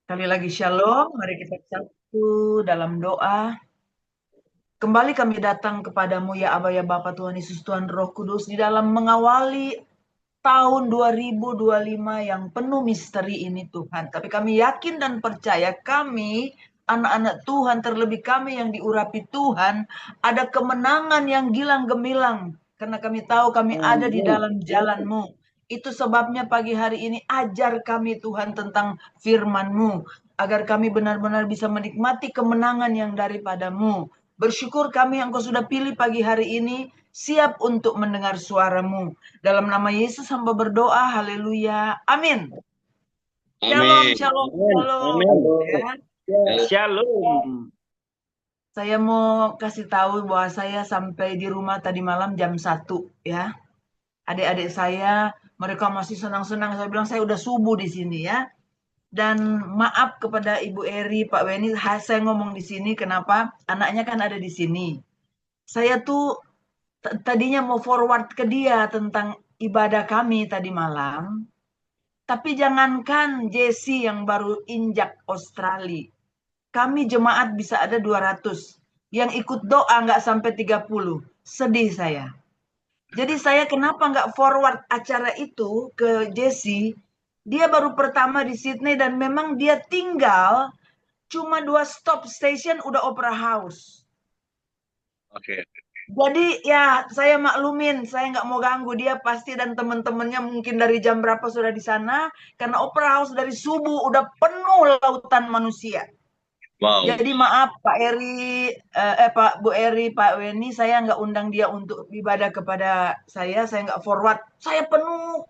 Kali lagi shalom, mari kita satu dalam doa. Kembali kami datang kepadamu ya Aba ya Bapa Tuhan Yesus Tuhan Roh Kudus di dalam mengawali tahun 2025 yang penuh misteri ini Tuhan. Tapi kami yakin dan percaya kami anak-anak Tuhan, terlebih kami yang diurapi Tuhan, ada kemenangan yang gilang gemilang. Karena kami tahu kami ada di Amin. dalam jalan-Mu. Itu sebabnya pagi hari ini ajar kami Tuhan tentang firman-Mu. Agar kami benar-benar bisa menikmati kemenangan yang daripadamu. Bersyukur kami yang Kau sudah pilih pagi hari ini, siap untuk mendengar suara-Mu. Dalam nama Yesus hamba berdoa, haleluya, amin. Shalom, Amin. shalom, Amin. shalom. Amin. Ya, Ya, Ya, Shalom. saya mau kasih tahu bahwa saya sampai di rumah tadi malam jam 1 ya. Adik-adik saya, mereka masih senang-senang. Saya bilang saya udah subuh di sini ya. Dan maaf kepada Ibu Eri, Pak Weni, saya ngomong di sini kenapa? Anaknya kan ada di sini. Saya tuh tadinya mau forward ke dia tentang ibadah kami tadi malam. Tapi jangankan Jesse yang baru injak Australia. Kami jemaat bisa ada 200. Yang ikut doa nggak sampai 30. Sedih saya. Jadi saya kenapa nggak forward acara itu ke Jesse? Dia baru pertama di Sydney dan memang dia tinggal cuma 2 stop station udah Opera House. oke. Jadi ya saya maklumin, saya nggak mau ganggu dia pasti dan teman-temannya mungkin dari jam berapa sudah di sana. Karena Opera House dari subuh udah penuh lautan manusia. Wow. Jadi maaf Pak Eri, Pak Bu Eri, Pak Weni, saya nggak undang dia untuk ibadah kepada saya nggak forward. Saya penuh,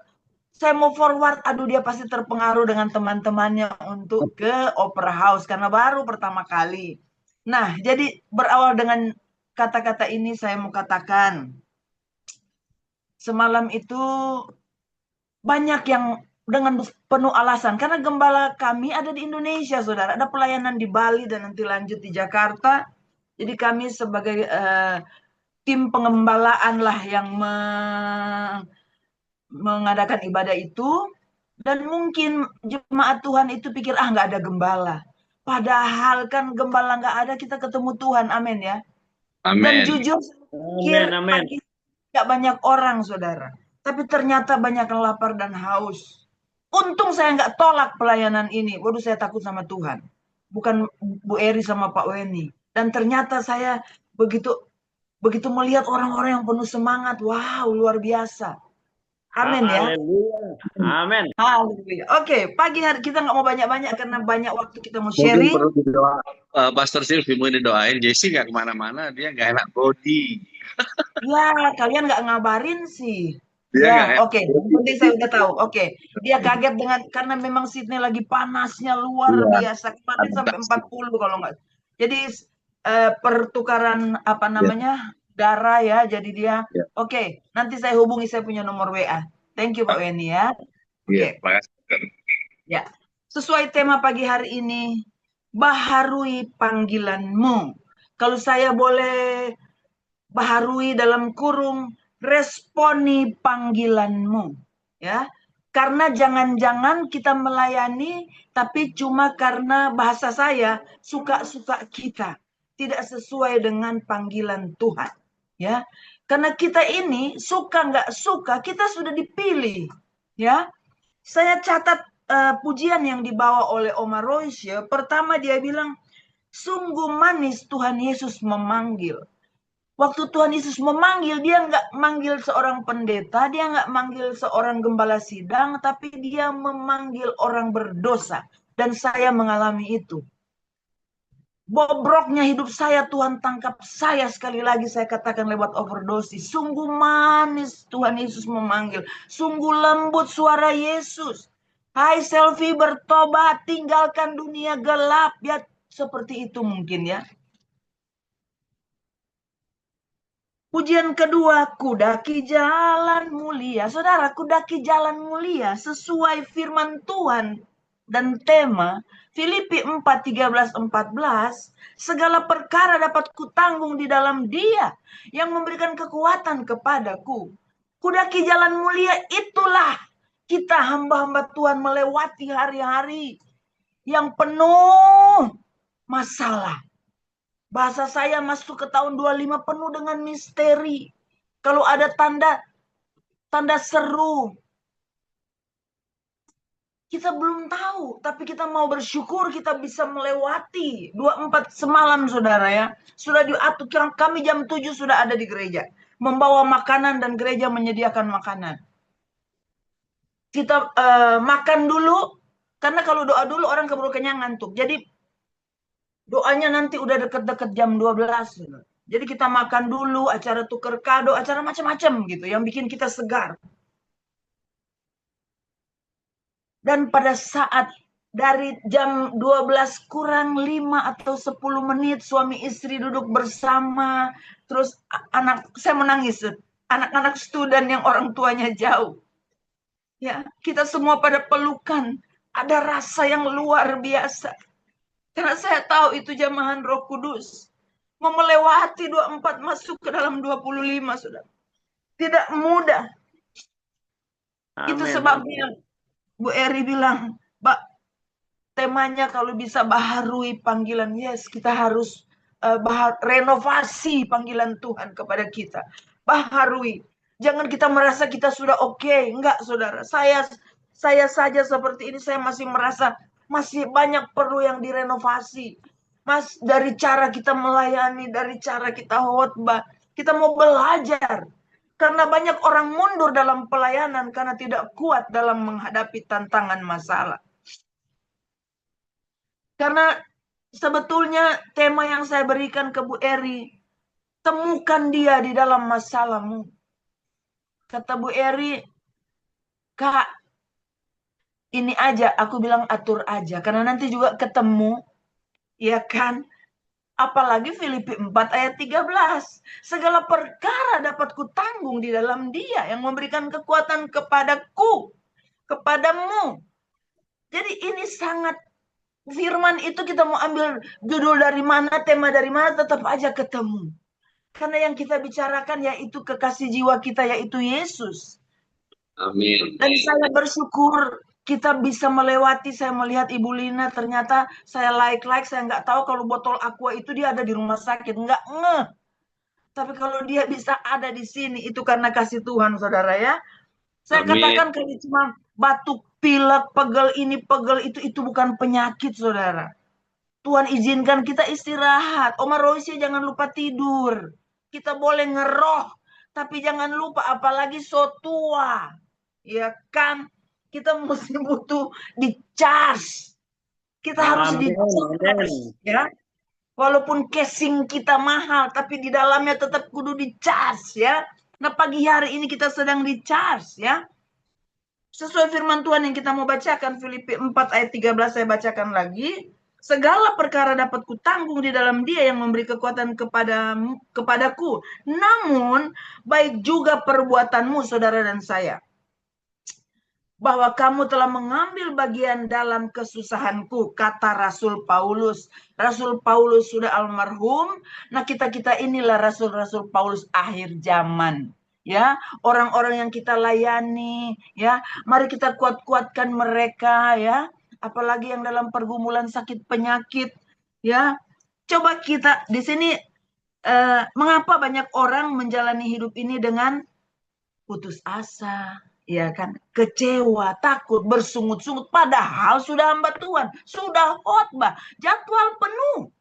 saya mau forward, aduh dia pasti terpengaruh dengan teman-temannya untuk ke Opera House karena baru pertama kali. Nah, jadi berawal dengan kata-kata ini saya mau katakan, semalam itu banyak yang dengan penuh alasan karena gembala kami ada di Indonesia, Saudara. Ada pelayanan di Bali dan nanti lanjut di Jakarta. Jadi kami sebagai tim pengembalaan lah yang mengadakan ibadah itu dan mungkin jemaat Tuhan itu pikir nggak ada gembala. Padahal kan gembala nggak ada kita ketemu Tuhan, amin ya. Dan Amin. jujur pikir Amin. Amin. pagi nggak banyak orang saudara, tapi ternyata banyak yang lapar dan haus. Untung saya nggak tolak pelayanan ini. Waduh saya takut sama Tuhan. Bukan Bu Eri sama Pak Weni. Dan ternyata saya begitu begitu melihat orang-orang yang penuh semangat. Wow, luar biasa. Amin ya. Haleluya. Amin. Haleluya. Oke, pagi hari kita nggak mau banyak-banyak karena banyak waktu kita mau Mungkin sharing. perlu didoa. Pastor Silvi mau didoain. Jesse nggak kemana-mana. Dia nggak enak body. Ya, kalian nggak ngabarin sih. Dia Ya, nggak enak oke. Yang body. penting saya udah tahu. Oke. Dia kaget dengan karena memang Sydney lagi panasnya luar Iya. biasa. Kemarin sampai Adaptasi. 40 kalau nggak. Jadi pertukaran apa Ya, namanya darah ya. Jadi dia ya, oke. Nanti saya hubungi saya punya nomor WA. Thank you Pak Weni ya. iya. Oke. Makasih. Ya. Sesuai tema pagi hari ini, baharui panggilanmu. Kalau saya boleh baharui dalam kurung responi panggilanmu ya, karena jangan-jangan kita melayani tapi cuma karena bahasa saya suka-suka kita tidak sesuai dengan panggilan Tuhan ya, karena kita ini suka nggak suka kita sudah dipilih ya. Saya catat pujian yang dibawa oleh Omar Royce. Pertama dia bilang sungguh manis Tuhan Yesus memanggil. Waktu Tuhan Yesus memanggil, dia nggak manggil seorang pendeta, dia nggak manggil seorang gembala sidang, tapi dia memanggil orang berdosa. Dan saya mengalami itu. Bobroknya hidup saya, Tuhan tangkap saya sekali lagi, saya katakan lewat overdosis. Sungguh manis Tuhan Yesus memanggil. Sungguh lembut suara Yesus. Hai Selfie bertobat, tinggalkan dunia gelap. Ya seperti itu mungkin ya. Pujian kedua, kudaki jalan mulia. Saudara, kudaki jalan mulia sesuai firman Tuhan dan tema Filipi 4:13-14. Segala perkara dapat kutanggung di dalam Dia yang memberikan kekuatan kepadaku. Kudaki jalan mulia itulah kita hamba-hamba Tuhan melewati hari-hari yang penuh masalah. Bahasa saya masuk ke tahun 25 penuh dengan misteri. Kalau ada tanda seru, kita belum tahu, tapi kita mau bersyukur kita bisa melewati 24 semalam, saudara ya. Sudah diatur, kami jam 7 sudah ada di gereja. Membawa makanan dan gereja menyediakan makanan. Kita makan dulu, karena kalau doa dulu orang keburu kenyang ngantuk. Jadi doanya nanti udah deket-deket jam 12. Jadi kita makan dulu, acara tuker kado, acara macam-macam gitu, yang bikin kita segar. Dan pada saat dari jam 12 kurang 5 atau 10 menit suami istri duduk bersama, terus anak saya menangis, anak-anak student yang orang tuanya jauh. Ya, kita semua pada pelukan, ada rasa yang luar biasa. Karena saya tahu itu jamahan Roh Kudus mau melewati 24 masuk ke dalam 25, Saudara. Tidak mudah. Amin. Itu sebabnya Bu Eri bilang, Mbak, temanya kalau bisa baharui panggilan. Yes, kita harus renovasi panggilan Tuhan kepada kita. Baharui. Jangan kita merasa kita sudah oke. Enggak, saudara. Saya saja seperti ini, saya masih merasa masih banyak perlu yang direnovasi. Mas, dari cara kita melayani, dari cara kita khotbah, kita mau belajar. Karena banyak orang mundur dalam pelayanan karena tidak kuat dalam menghadapi tantangan masalah. Karena sebetulnya tema yang saya berikan ke Bu Eri, temukan dia di dalam masalahmu. Kata Bu Eri, Kak, ini aja, aku bilang atur aja. Karena nanti juga ketemu, ya kan? Apalagi Filipi 4 ayat 13. Segala perkara dapat kutanggung di dalam dia yang memberikan kekuatan kepadaku, kepadamu. Jadi ini sangat, firman itu kita mau ambil judul dari mana, tema dari mana, tetap aja ketemu. Karena yang kita bicarakan yaitu kekasih jiwa kita, yaitu Yesus. Amin. Dan saya bersyukur kita bisa melewati. Saya melihat Ibu Lina, ternyata saya like, saya nggak tahu kalau botol aqua itu dia ada di rumah sakit, nggak ngeh. Tapi kalau dia bisa ada di sini, itu karena kasih Tuhan, saudara ya. Saya katakan kalau cuma batuk, pilek, pegel ini, pegel itu bukan penyakit, saudara. Tuhan izinkan kita istirahat. Oma Royce jangan lupa tidur. Kita boleh ngeroh, tapi jangan lupa apalagi so tua. Ya kan? Kita mesti butuh di-charge. Kita harus di-charge, ya. Walaupun casing kita mahal, tapi di dalamnya tetap kudu di-charge, ya. Nah, pagi hari ini kita sedang di-charge, ya. Sesuai firman Tuhan yang kita mau bacakan, Filipi 4 ayat 13 saya bacakan lagi. Segala perkara dapat kutanggung di dalam dia yang memberi kekuatan kepadaku. Namun, baik juga perbuatanmu, saudara dan saya. Bahwa kamu telah mengambil bagian dalam kesusahanku, kata Rasul Paulus. Rasul Paulus sudah almarhum. Nah, kita inilah Rasul-Rasul Paulus akhir zaman. Ya, orang-orang yang kita layani, ya. Mari kita kuat-kuatkan mereka, ya. Apalagi yang dalam pergumulan sakit penyakit, ya. Coba kita di sini mengapa banyak orang menjalani hidup ini dengan putus asa, ya kan, kecewa, takut, bersungut-sungut, padahal sudah hamba Tuhan, sudah khotbah, jadwal penuh,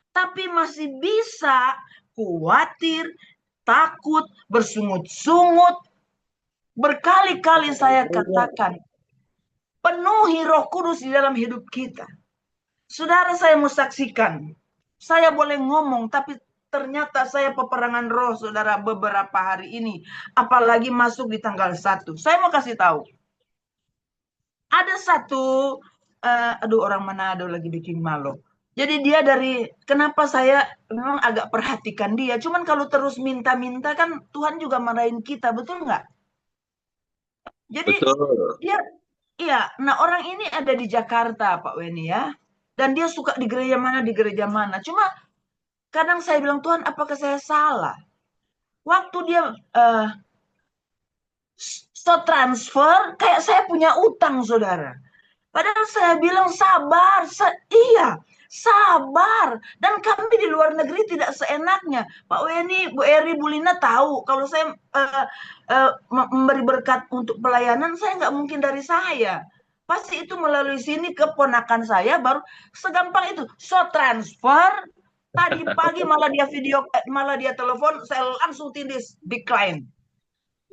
tapi masih bisa khawatir, takut, bersungut-sungut. Berkali-kali saya katakan, penuhi Roh Kudus di dalam hidup kita. Saudara, saya mau saksikan, saya boleh ngomong, tapi ternyata saya peperangan roh, saudara, beberapa hari ini. Apalagi masuk di tanggal 1. Saya mau kasih tahu. Ada satu, orang Manado lagi bikin malu. Jadi dia kenapa saya memang agak perhatikan dia. Cuman kalau terus minta-minta kan Tuhan juga marahin kita, betul nggak? Jadi Betul. iya. Nah, orang ini ada di Jakarta, Pak Weni ya. Dan dia suka di gereja mana. Cuma kadang saya bilang, Tuhan, apakah saya salah? Waktu dia transfer, kayak saya punya utang, saudara. Padahal saya bilang sabar, iya, sabar. Dan kami di luar negeri tidak seenaknya. Pak Weni, Bu Eri, Bu Lina tahu kalau saya memberi berkat untuk pelayanan, saya nggak mungkin dari saya. Pasti itu melalui sini ke ponakan saya, baru segampang itu. So transfer, tadi pagi malah dia malah dia telepon, saya langsung tindis, decline.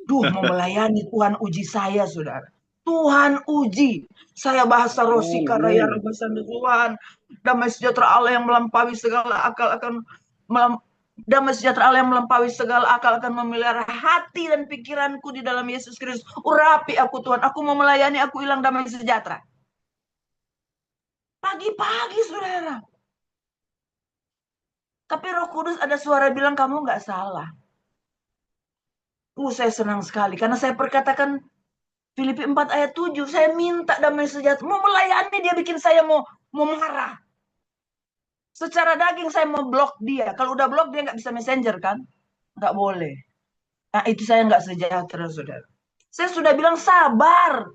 Duh, mau melayani Tuhan uji saya, saudara. Tuhan uji. Saya bahasa Rosika Raya Rabasanda Tuhan. Damai sejahtera Allah yang melampaui segala akal akan damai sejahtera Allah yang melampaui segala akal akan memelihara hati dan pikiranku di dalam Yesus Kristus. Urapi aku Tuhan. Aku mau melayani, aku hilang damai sejahtera. Pagi-pagi, saudara. Tapi Roh Kudus ada suara bilang, kamu nggak salah. Saya senang sekali karena saya perkatakan Filipi 4 ayat 7, saya minta damai sejahtera. Mau melayani dia bikin saya mau marah. Secara daging saya mau blok dia. Kalau udah blok dia nggak bisa messenger kan? Nggak boleh. Nah itu saya nggak sejahtera, saudara. Saya sudah bilang sabar.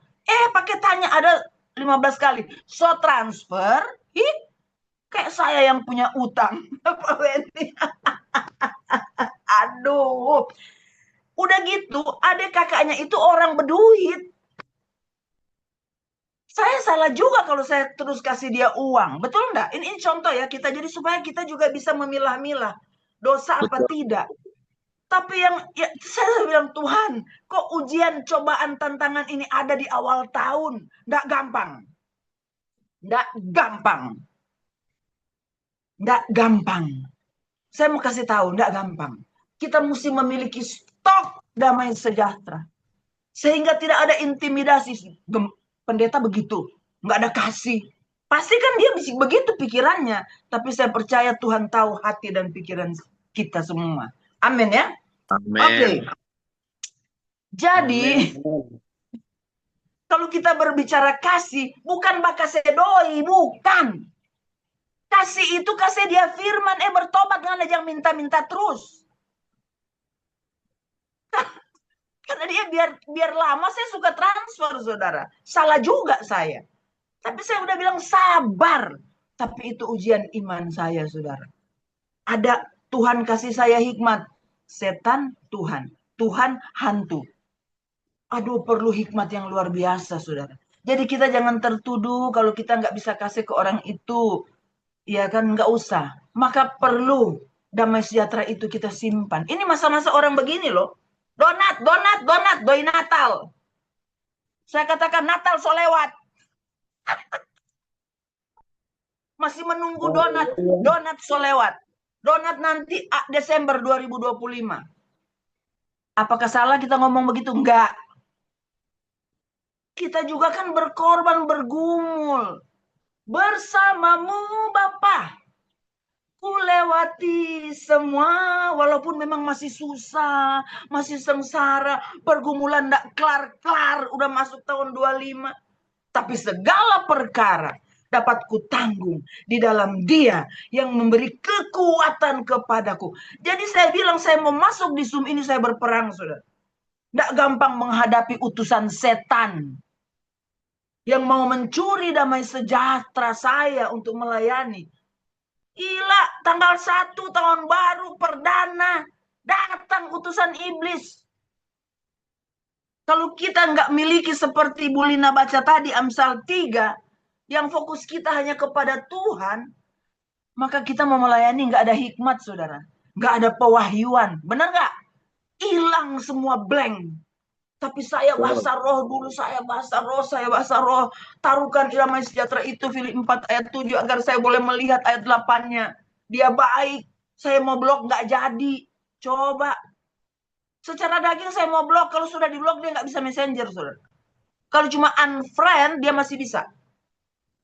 Pakai tanya ada 15 kali. So transfer, kayak saya yang punya utang. Aduh. Udah gitu, adik kakaknya itu orang berduit. Saya salah juga kalau saya terus kasih dia uang. Betul enggak? Ini contoh ya kita. Jadi supaya kita juga bisa memilah-milah. Dosa apa tidak. Tapi yang saya bilang, Tuhan, kok ujian, cobaan, tantangan ini ada di awal tahun. Enggak gampang. Enggak gampang. Enggak gampang. Saya mau kasih tahu, enggak gampang. Kita mesti memiliki stok damai sejahtera. Sehingga tidak ada intimidasi. Pendeta begitu, nggak ada kasih. Pasti kan dia begitu pikirannya. Tapi saya percaya Tuhan tahu hati dan pikiran kita semua. Amin ya. Amin. Oke. Jadi, kalau kita berbicara kasih, bukan bakasedoi, bukan. Kasih itu kasih dia firman, bertobat dengan jangan minta-minta terus. Karena dia biar lama saya suka transfer, saudara. Salah juga saya. Tapi saya udah bilang sabar. Tapi itu ujian iman saya, saudara. Ada Tuhan kasih saya hikmat. Setan Tuhan. Tuhan hantu. Aduh, perlu hikmat yang luar biasa, saudara. Jadi kita jangan tertuduh kalau kita nggak bisa kasih ke orang itu. Ya kan, nggak usah. Maka perlu damai sejahtera itu kita simpan. Ini masa-masa orang begini loh. Donat, doi Natal. Saya katakan Natal so lewat. Masih menunggu donat so lewat. Donat nanti Desember 2025. Apakah salah kita ngomong begitu? Enggak. Kita juga kan berkorban, bergumul. Bersamamu Bapa. Ku lewati semua, walaupun memang masih susah, masih sengsara, pergumulan enggak kelar-kelar, udah masuk tahun 25. Tapi segala perkara dapat kutanggung di dalam Dia yang memberi kekuatan kepadaku. Jadi saya bilang saya mau masuk di Zoom ini, saya berperang, saudara. Nggak gampang menghadapi utusan setan yang mau mencuri damai sejahtera saya untuk melayani. Gila, tanggal 1 tahun baru perdana datang utusan iblis. Kalau kita nggak miliki seperti Bu Lina baca tadi Amsal 3, yang fokus kita hanya kepada Tuhan, maka kita mau melayani nggak ada hikmat, saudara. Nggak ada pewahyuan. Benar nggak? Hilang semua blank. Tapi saya bahasa roh dulu, saya bahasa roh. Taruhkan damai sejahtera itu, Filipi 4 ayat 7, agar saya boleh melihat ayat 8-nya. Dia baik, saya mau blok nggak jadi. Coba. Secara daging saya mau blok, kalau sudah di blok dia nggak bisa messenger, saudara. Kalau cuma unfriend, dia masih bisa.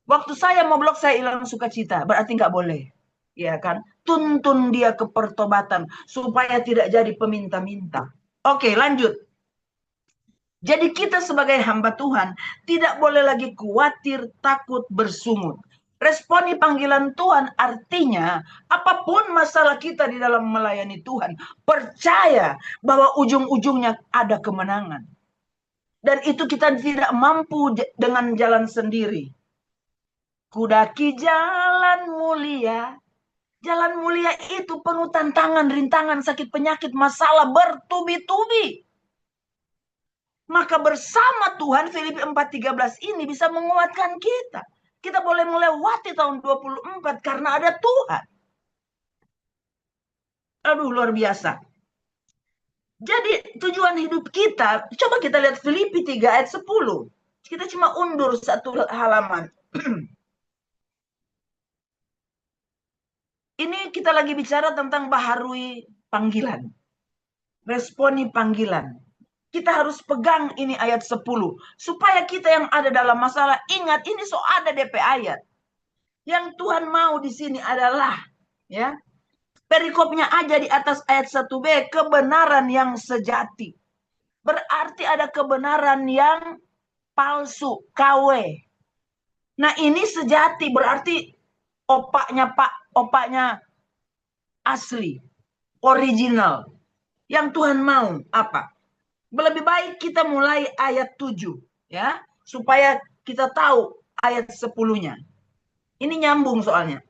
Waktu saya mau blok, saya hilang sukacita. Berarti nggak boleh. Ya kan? Tuntun dia ke pertobatan. Supaya tidak jadi peminta-minta. Oke, lanjut. Jadi kita sebagai hamba Tuhan tidak boleh lagi khawatir, takut, bersungut. Responi panggilan Tuhan artinya apapun masalah kita di dalam melayani Tuhan, percaya bahwa ujung-ujungnya ada kemenangan. Dan itu kita tidak mampu dengan jalan sendiri. Kudaki jalan mulia. Jalan mulia itu penuh tantangan, rintangan, sakit, penyakit, masalah bertubi-tubi. Maka bersama Tuhan, Filipi 4:13 ini bisa menguatkan kita. Kita boleh melewati tahun 24 karena ada Tuhan. Aduh, luar biasa. Jadi tujuan hidup kita, coba kita lihat Filipi 3 ayat 10. Kita cuma undur satu halaman. Ini kita lagi bicara tentang baharui panggilan. Responi panggilan. Kita harus pegang ini ayat 10. Supaya kita yang ada dalam masalah, ingat ini ada DP ayat. Yang Tuhan mau di sini adalah, ya, perikopnya aja di atas ayat 1b, kebenaran yang sejati. Berarti ada kebenaran yang palsu, KW. Nah ini sejati, berarti opaknya asli, original. Yang Tuhan mau apa? Lebih baik kita mulai ayat 7, ya, supaya kita tahu ayat 10-nya. Ini nyambung soalnya.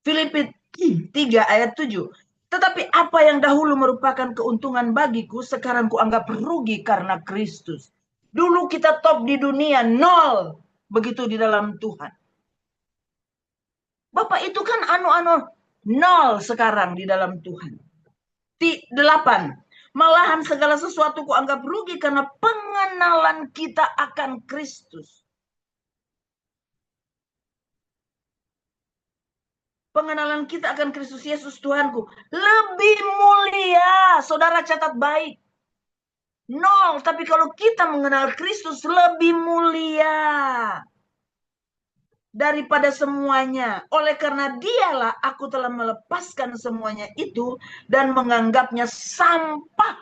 Filipi 3 ayat 7. Tetapi apa yang dahulu merupakan keuntungan bagiku, sekarang kuanggap rugi karena Kristus. Dulu kita top di dunia, 0. Begitu di dalam Tuhan. Bapak itu kan 0 sekarang di dalam Tuhan. 8. Malahan segala sesuatu kuanggap rugi karena pengenalan kita akan Kristus. Pengenalan kita akan Kristus Yesus Tuhanku lebih mulia. Saudara catat baik. 0. Tapi kalau kita mengenal Kristus lebih mulia daripada semuanya. Oleh karena dialah aku telah melepaskan semuanya itu dan menganggapnya sampah,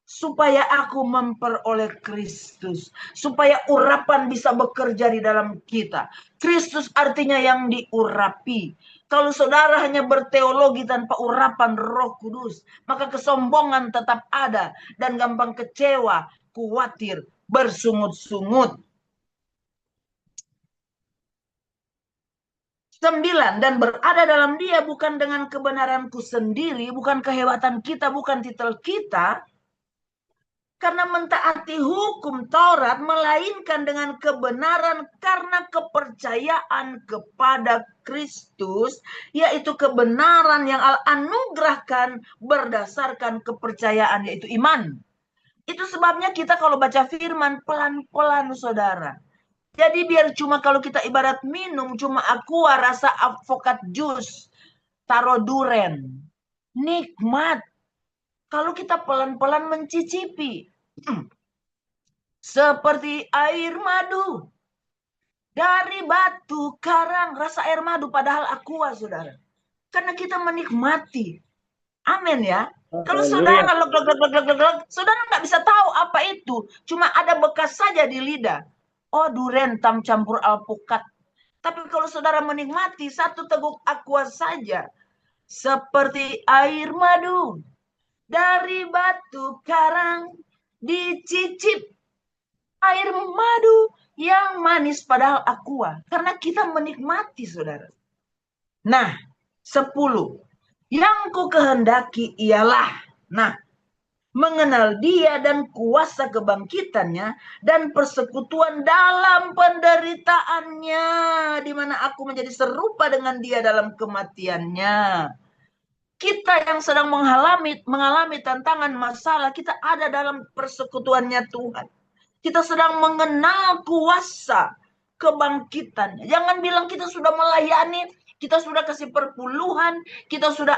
supaya aku memperoleh Kristus, supaya urapan bisa bekerja di dalam kita. Kristus artinya yang diurapi. Kalau saudara hanya berteologi tanpa urapan Roh Kudus, maka kesombongan tetap ada dan gampang kecewa, khawatir, bersungut-sungut. 9. Dan berada dalam dia bukan dengan kebenaranku sendiri, bukan kehebatan kita, bukan titel kita, karena mentaati hukum Taurat, melainkan dengan kebenaran karena kepercayaan kepada Kristus, yaitu kebenaran yang Allah anugerahkan berdasarkan kepercayaan, yaitu iman. Itu sebabnya kita kalau baca firman pelan-pelan, saudara. Jadi biar cuma kalau kita ibarat minum cuma aqua rasa avokat jus, taruh duren, nikmat. Kalau kita pelan-pelan mencicipi, seperti air madu dari batu karang, rasa air madu padahal aqua, saudara. Karena kita menikmati. Amin ya. Kalau saudara saudara nggak bisa tahu apa itu, cuma ada bekas saja di lidah. Oh, duren campur alpukat. Tapi kalau saudara menikmati satu teguk aqua saja, seperti air madu dari batu karang, dicicip air madu yang manis padahal aqua. Karena kita menikmati, saudara. Nah, 10. Yang ku kehendaki ialah, mengenal dia dan kuasa kebangkitannya dan persekutuan dalam penderitaannya, di mana aku menjadi serupa dengan dia dalam kematiannya. Kita yang sedang mengalami tantangan masalah, kita ada dalam persekutuannya Tuhan. Kita sedang mengenal kuasa kebangkitan. Jangan bilang kita sudah melayani, kita sudah kasih perpuluhan, kita sudah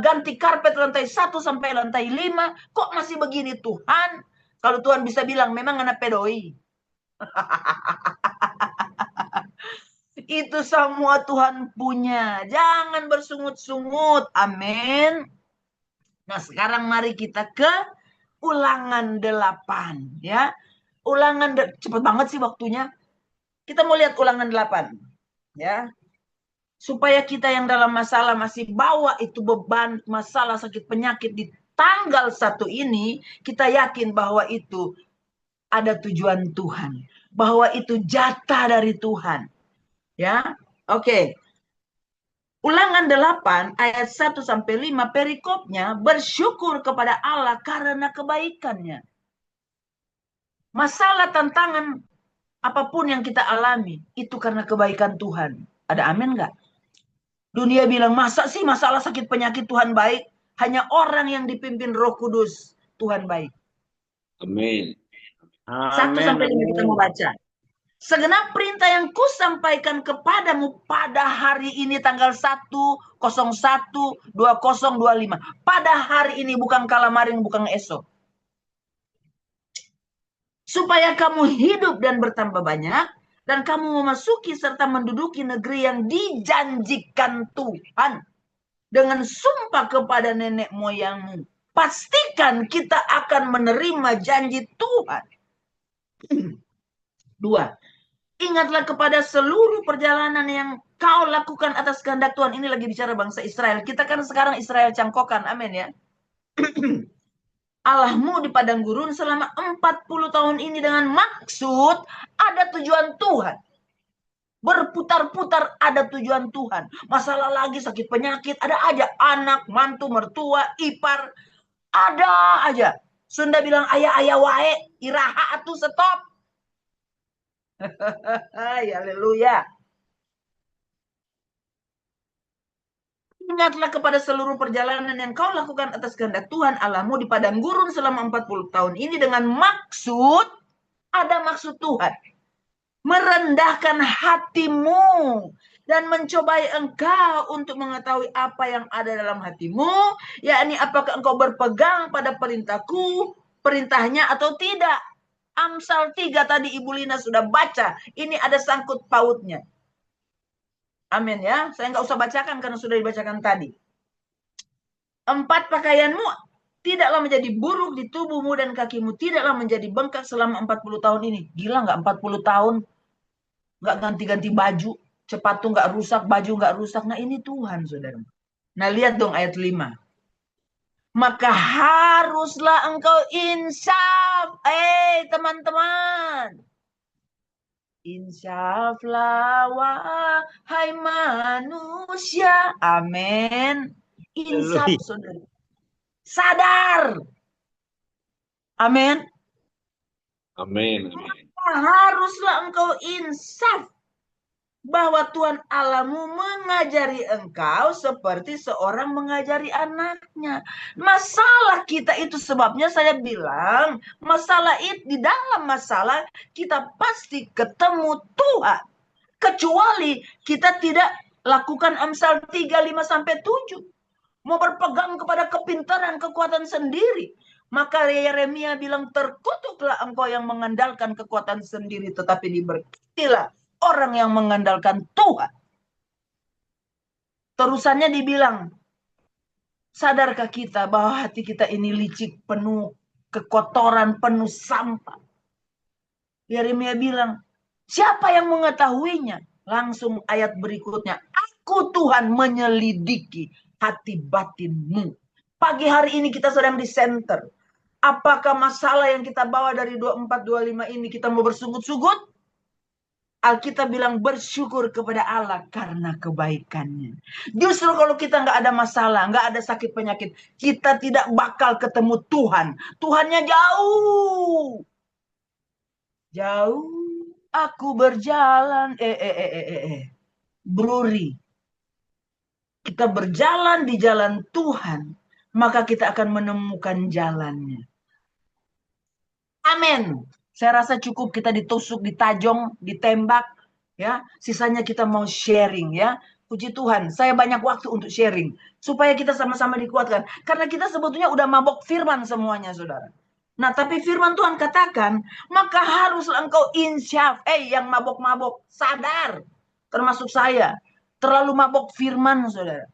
ganti karpet lantai 1 sampai lantai 5. Kok masih begini Tuhan? Kalau Tuhan bisa bilang, memang anak pedoi. Itu semua Tuhan punya. Jangan bersungut-sungut. Amin. Nah sekarang mari kita ke Ulangan 8. Ya. Ulangan, cepet banget sih waktunya. Kita mau lihat Ulangan 8. Ya. Supaya kita yang dalam masalah masih bawa itu beban, masalah, sakit, penyakit di tanggal 1 ini kita yakin bahwa itu ada tujuan Tuhan, bahwa itu jatah dari Tuhan. Ya, oke. Ulangan 8 ayat 1 sampai 5 perikopnya, bersyukur kepada Allah karena kebaikannya. Masalah, tantangan, apapun yang kita alami, itu karena kebaikan Tuhan. Ada amin nggak? Dunia bilang, masa sih masalah sakit penyakit Tuhan baik? Hanya orang yang dipimpin Roh Kudus, Tuhan baik. Amin. 1 sampai 5 kita mau baca. Segenap perintah yang kusampaikan kepadamu pada hari ini tanggal 1/01/2025. Pada hari ini, bukan kalamaring, bukan esok. Supaya kamu hidup dan bertambah banyak, dan kamu memasuki serta menduduki negeri yang dijanjikan Tuhan dengan sumpah kepada nenek moyangmu. Pastikan kita akan menerima janji Tuhan. 2. Ingatlah kepada seluruh perjalanan yang kau lakukan atas kehendak Tuhan. Ini lagi bicara bangsa Israel. Kita kan sekarang Israel cangkokan. Amin ya. Allahmu di padang gurun selama 40 tahun ini dengan maksud ada tujuan Tuhan. Berputar-putar ada tujuan Tuhan. Masalah lagi, sakit penyakit, ada aja. Anak, mantu, mertua, ipar, ada aja. Sunda bilang ayah-ayah wae, iraha atuh stop. Haleluya. Ingatlah kepada seluruh perjalanan yang kau lakukan atas kehendak Tuhan Allahmu di padang gurun selama 40 tahun ini dengan maksud, ada maksud Tuhan. Merendahkan hatimu dan mencobai engkau untuk mengetahui apa yang ada dalam hatimu, yakni apakah engkau berpegang pada perintahku, perintahnya atau tidak. Amsal 3 tadi Ibu Lina sudah baca, ini ada sangkut pautnya. Amin ya, saya nggak usah bacakan karena sudah dibacakan tadi. 4, pakaianmu tidaklah menjadi buruk di tubuhmu dan kakimu tidaklah menjadi bengkak selama 40 tahun ini. Gila nggak 40 tahun? Nggak ganti-ganti baju, sepatu nggak rusak, baju nggak rusak. Nah ini Tuhan, saudara. Nah lihat dong ayat 5. Maka haruslah engkau insaf. Teman-teman. Insaflah wahai manusia. Amin. Insaf, saudara. Sadar. Amin. Amin. Haruslah engkau insaf bahwa Tuhan Allahmu mengajari engkau seperti seorang mengajari anaknya. Masalah kita itu sebabnya saya bilang, masalah itu di dalam masalah kita pasti ketemu Tuhan. Kecuali kita tidak lakukan Amsal 3:5-7. Mau berpegang kepada kepintaran, kekuatan sendiri. Maka Yeremia bilang, terkutuklah engkau yang mengandalkan kekuatan sendiri, tetapi diberkatilah orang yang mengandalkan Tuhan. Terusannya dibilang, sadarkah kita bahwa hati kita ini licik, penuh kekotoran, penuh sampah. Yeremia bilang, siapa yang mengetahuinya? Langsung ayat berikutnya, aku Tuhan menyelidiki hati batinmu. Pagi hari ini kita sedang di center. Apakah masalah yang kita bawa dari 24-25 ini kita mau bersungut-sungut? Alkitab bilang bersyukur kepada Allah karena kebaikannya. Justru kalau kita nggak ada masalah, nggak ada sakit penyakit, kita tidak bakal ketemu Tuhan. Tuhannya jauh. Jauh aku berjalan. Bruri. Kita berjalan di jalan Tuhan, maka kita akan menemukan jalannya. Amin. Saya rasa cukup kita ditusuk, ditajong, ditembak, ya. Sisanya kita mau sharing, ya. Puji Tuhan, saya banyak waktu untuk sharing supaya kita sama-sama dikuatkan. Karena kita sebetulnya udah mabok firman semuanya, saudara. Nah, tapi firman Tuhan katakan, maka haruslah engkau insyaf. Yang mabok-mabok, sadar. Termasuk saya. Terlalu mabok firman, saudara.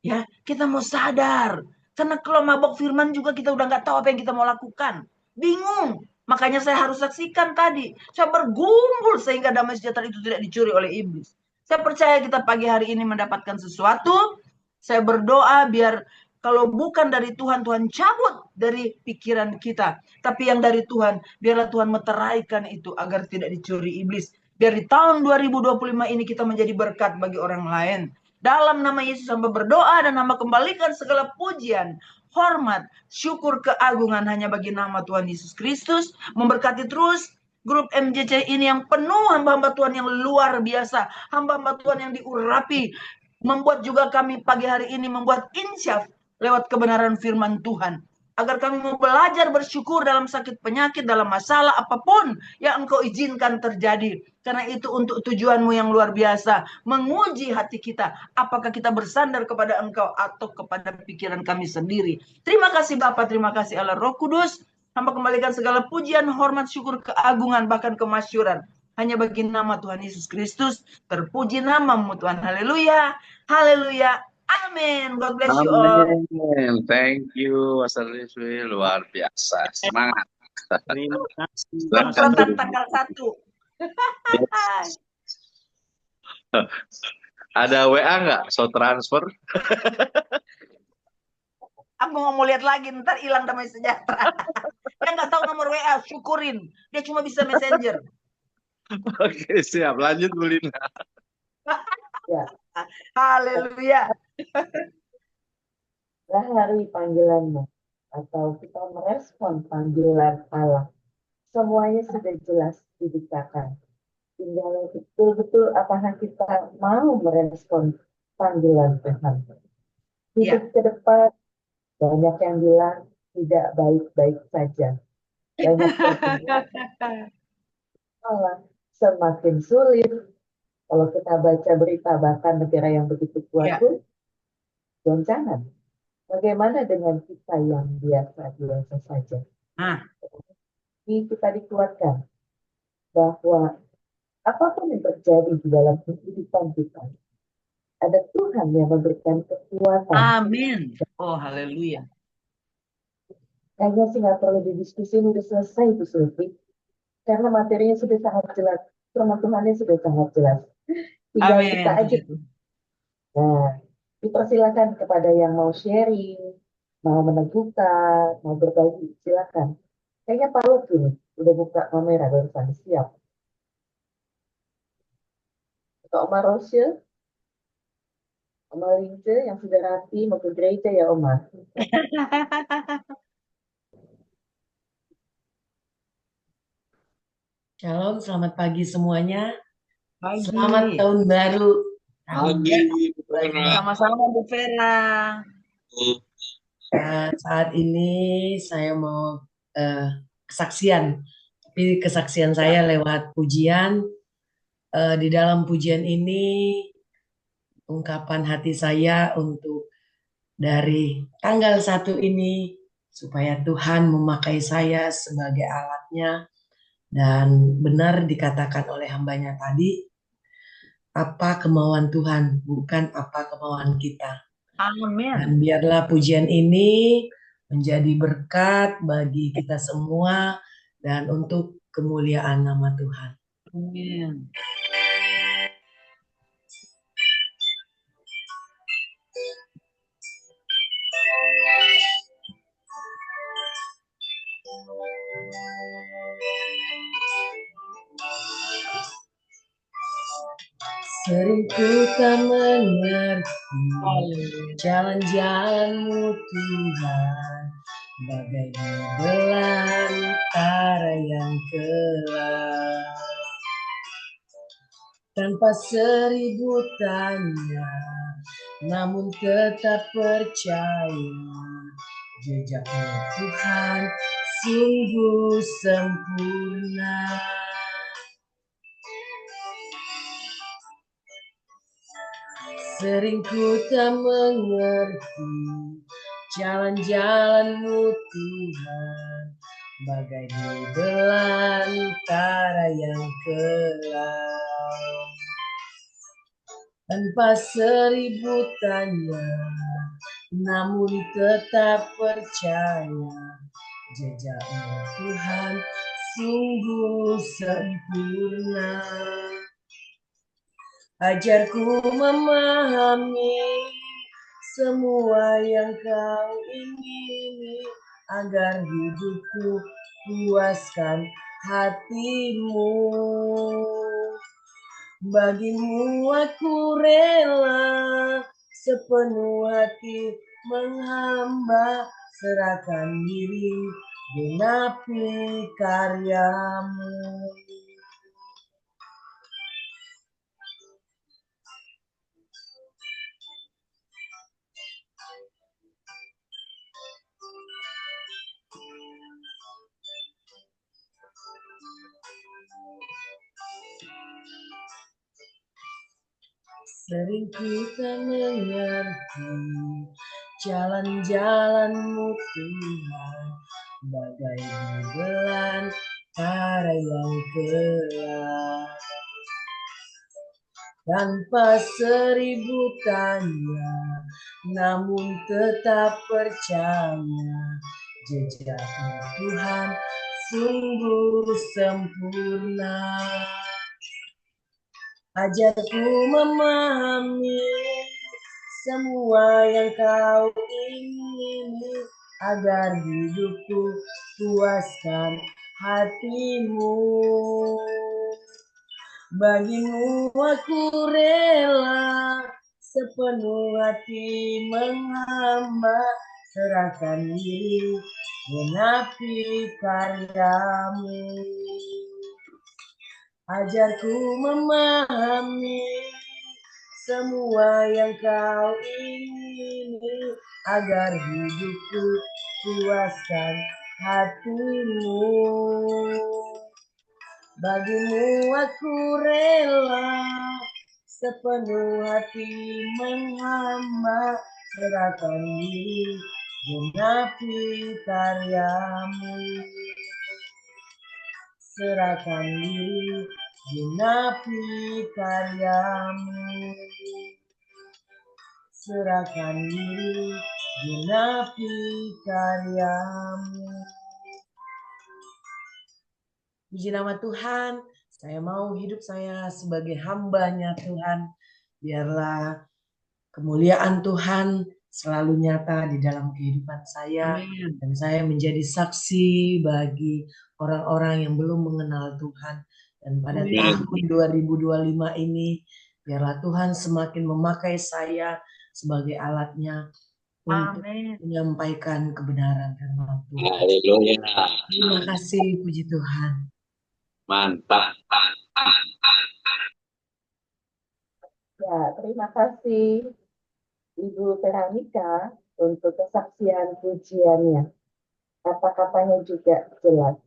Ya, kita mau sadar. Karena kalau mabok firman juga kita udah nggak tahu apa yang kita mau lakukan. Bingung. Makanya saya harus saksikan tadi. Saya bergumul sehingga damai sejahtera itu tidak dicuri oleh iblis. Saya percaya kita pagi hari ini mendapatkan sesuatu. Saya berdoa biar Kalau bukan dari Tuhan, Tuhan cabut dari pikiran kita. Tapi yang dari Tuhan, biarlah Tuhan meteraikan itu agar tidak dicuri iblis. Biar di tahun 2025 ini kita menjadi berkat bagi orang lain. Dalam nama Yesus hamba berdoa dan hamba kembalikan segala pujian, hormat, syukur, keagungan hanya bagi nama Tuhan Yesus Kristus. Memberkati terus grup MJC ini yang penuh hamba-hamba Tuhan yang luar biasa. Hamba-hamba Tuhan yang diurapi. Membuat juga kami pagi hari ini membuat insyaf lewat kebenaran firman Tuhan. Agar kami mau belajar bersyukur dalam sakit penyakit, dalam masalah apapun yang Engkau izinkan terjadi. Karena itu untuk tujuanmu yang luar biasa. Menguji hati kita. Apakah kita bersandar kepada Engkau atau kepada pikiran kami sendiri. Terima kasih Bapa, terima kasih Allah Roh Kudus. Hamba kembalikan segala pujian, hormat, syukur, keagungan, bahkan kemasyuran. Hanya bagi nama Tuhan Yesus Kristus. Terpuji namamu Tuhan. Haleluya. Haleluya. Amin. God bless you all. Amin. Thank you, Pastor Rizwi. Luar biasa. Semangat. Terima kasih. Semprotan tanggal 1. Ada WA nggak? So transfer? Aku nggak mau lihat lagi, ntar hilang damai sejahtera. Dia nggak tahu nomor WA, syukurin. Dia cuma bisa messenger. Oke, siap. Lanjut, Bu Lina. Ya, Haleluya. hari panggilanmu atau kita merespon panggilan Allah. Semuanya sudah jelas dibicarakan. Tinggal betul-betul apakah kita mau merespon panggilan Tuhan. Hidup ke depan, banyak yang bilang tidak baik-baik saja. Banyak yang bilang malah semakin sulit. Kalau kita baca berita bahkan negara yang begitu kuat pun goncangan. Bagaimana dengan kita yang biasa-biasa saja? Ini kita dikuatkan bahwa apapun yang terjadi di dalam kehidupan kita, ada Tuhan yang memberikan kekuatan. Amin. Oh, haleluya. Kayaknya sih nggak perlu didiskusin, udah selesai itu Sylvie. Karena materinya sudah sangat jelas, firman Tuhannya sudah sangat jelas. Tinggal Amin. kita aja. Nah, dipersilakan kepada yang mau sharing, mau meneguhkan, mau berbagi, silakan. Kayaknya Pak Luki nih, udah buka kamera barusan, siap. Kak Omar Rosyil, Oma Lince yang sudah rapi mau ke gereja ya Oma. Shalom, selamat pagi semuanya. Pagi. Selamat tahun baru. Pagi, Bu Vera. Sama-sama Bu Vera. Saat ini saya mau kesaksian. Tapi kesaksian saya lewat pujian. Di dalam pujian ini ungkapan hati saya untuk dari tanggal 1 ini supaya Tuhan memakai saya sebagai alatnya. Dan benar dikatakan oleh hambanya tadi, apa kemauan Tuhan, bukan apa kemauan kita. Amin. Dan biarlah pujian ini menjadi berkat bagi kita semua dan untuk kemuliaan nama Tuhan. Amin. Sering ku tak mengerti jalan-jalan-Mu Tuhan, bagai di belantara yang gelap. Tanpa seribu tanya, namun tetap percaya, jejak-Mu Tuhan sungguh sempurna. Sering ku tak mengerti jalan-jalan-Mu Tuhan, bagai di belantara yang gelap. Tanpa seribu tanya, namun tetap percaya, jejak-Mu Tuhan sungguh sempurna. Ajarku memahami semua yang kau ingini, agar hidupku puaskan hatimu. Bagimu aku rela sepenuh hati menghamba, serahkan diri genapi karyamu. Sering kita mengerti jalan-jalan-Mu Tuhan, bagai di belantara yang gelap. Tanpa seribu tanya, namun tetap percaya, jejak-Mu Tuhan sungguh sempurna. Ajarku memahami semua yang kau ingini, agar hidupku puaskan hatimu. Bagimu aku rela sepenuh hati menghamba, serahkan diri genapi karyamu. Ajarku memahami semua yang kau ingini, agar hidupku puaskan hatimu. Bagimu aku rela sepenuh hati menghamba, serahkan diri genapi karyamu. Serahkan diri genapi karyamu. Serahkan diri genapi karyamu. Puji nama Tuhan, saya mau hidup saya sebagai hamba-Nya Tuhan. Biarlah kemuliaan Tuhan selalu nyata di dalam kehidupan saya. Amin. Dan saya menjadi saksi bagi orang-orang yang belum mengenal Tuhan. Dan pada Amin. tahun 2025 ini, biarlah Tuhan semakin memakai saya sebagai alatnya untuk Amin. menyampaikan kebenaran firman Tuhan. Haleluya. Terima kasih, puji Tuhan. Mantap. Ya, terima kasih Ibu Veronica untuk kesaksian pujiannya. Kata-katanya juga jelas.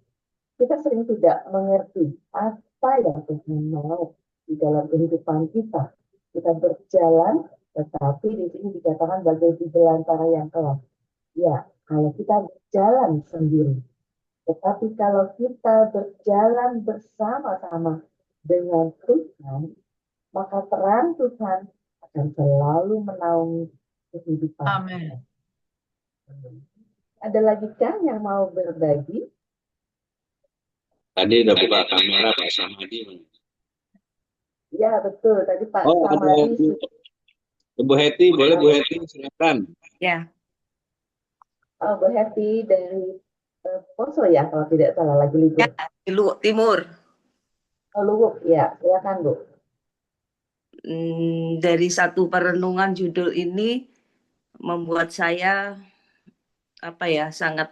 Kita sering tidak mengerti apa yang Tuhan mau di dalam kehidupan kita. Kita berjalan, tetapi di sini dikatakan bagai di belantara yang gelap. Ya, kalau kita berjalan sendiri. Tetapi kalau kita berjalan bersama-sama dengan Tuhan, maka terang Tuhan akan selalu menaungi kehidupan Amin. kita. Ada lagi kan yang mau berbagi? Tadi udah buka kamera Pak Samadi. Ya, betul. Tadi Pak Oh, ada Samadi Bu Heti, boleh Bu Heti silakan. Ya, Bu Heti dari Poso ya, kalau tidak salah lagi libur. di Luwuk Timur. Luwuk, ya, silakan Bu. Dari satu perenungan judul ini membuat saya sangat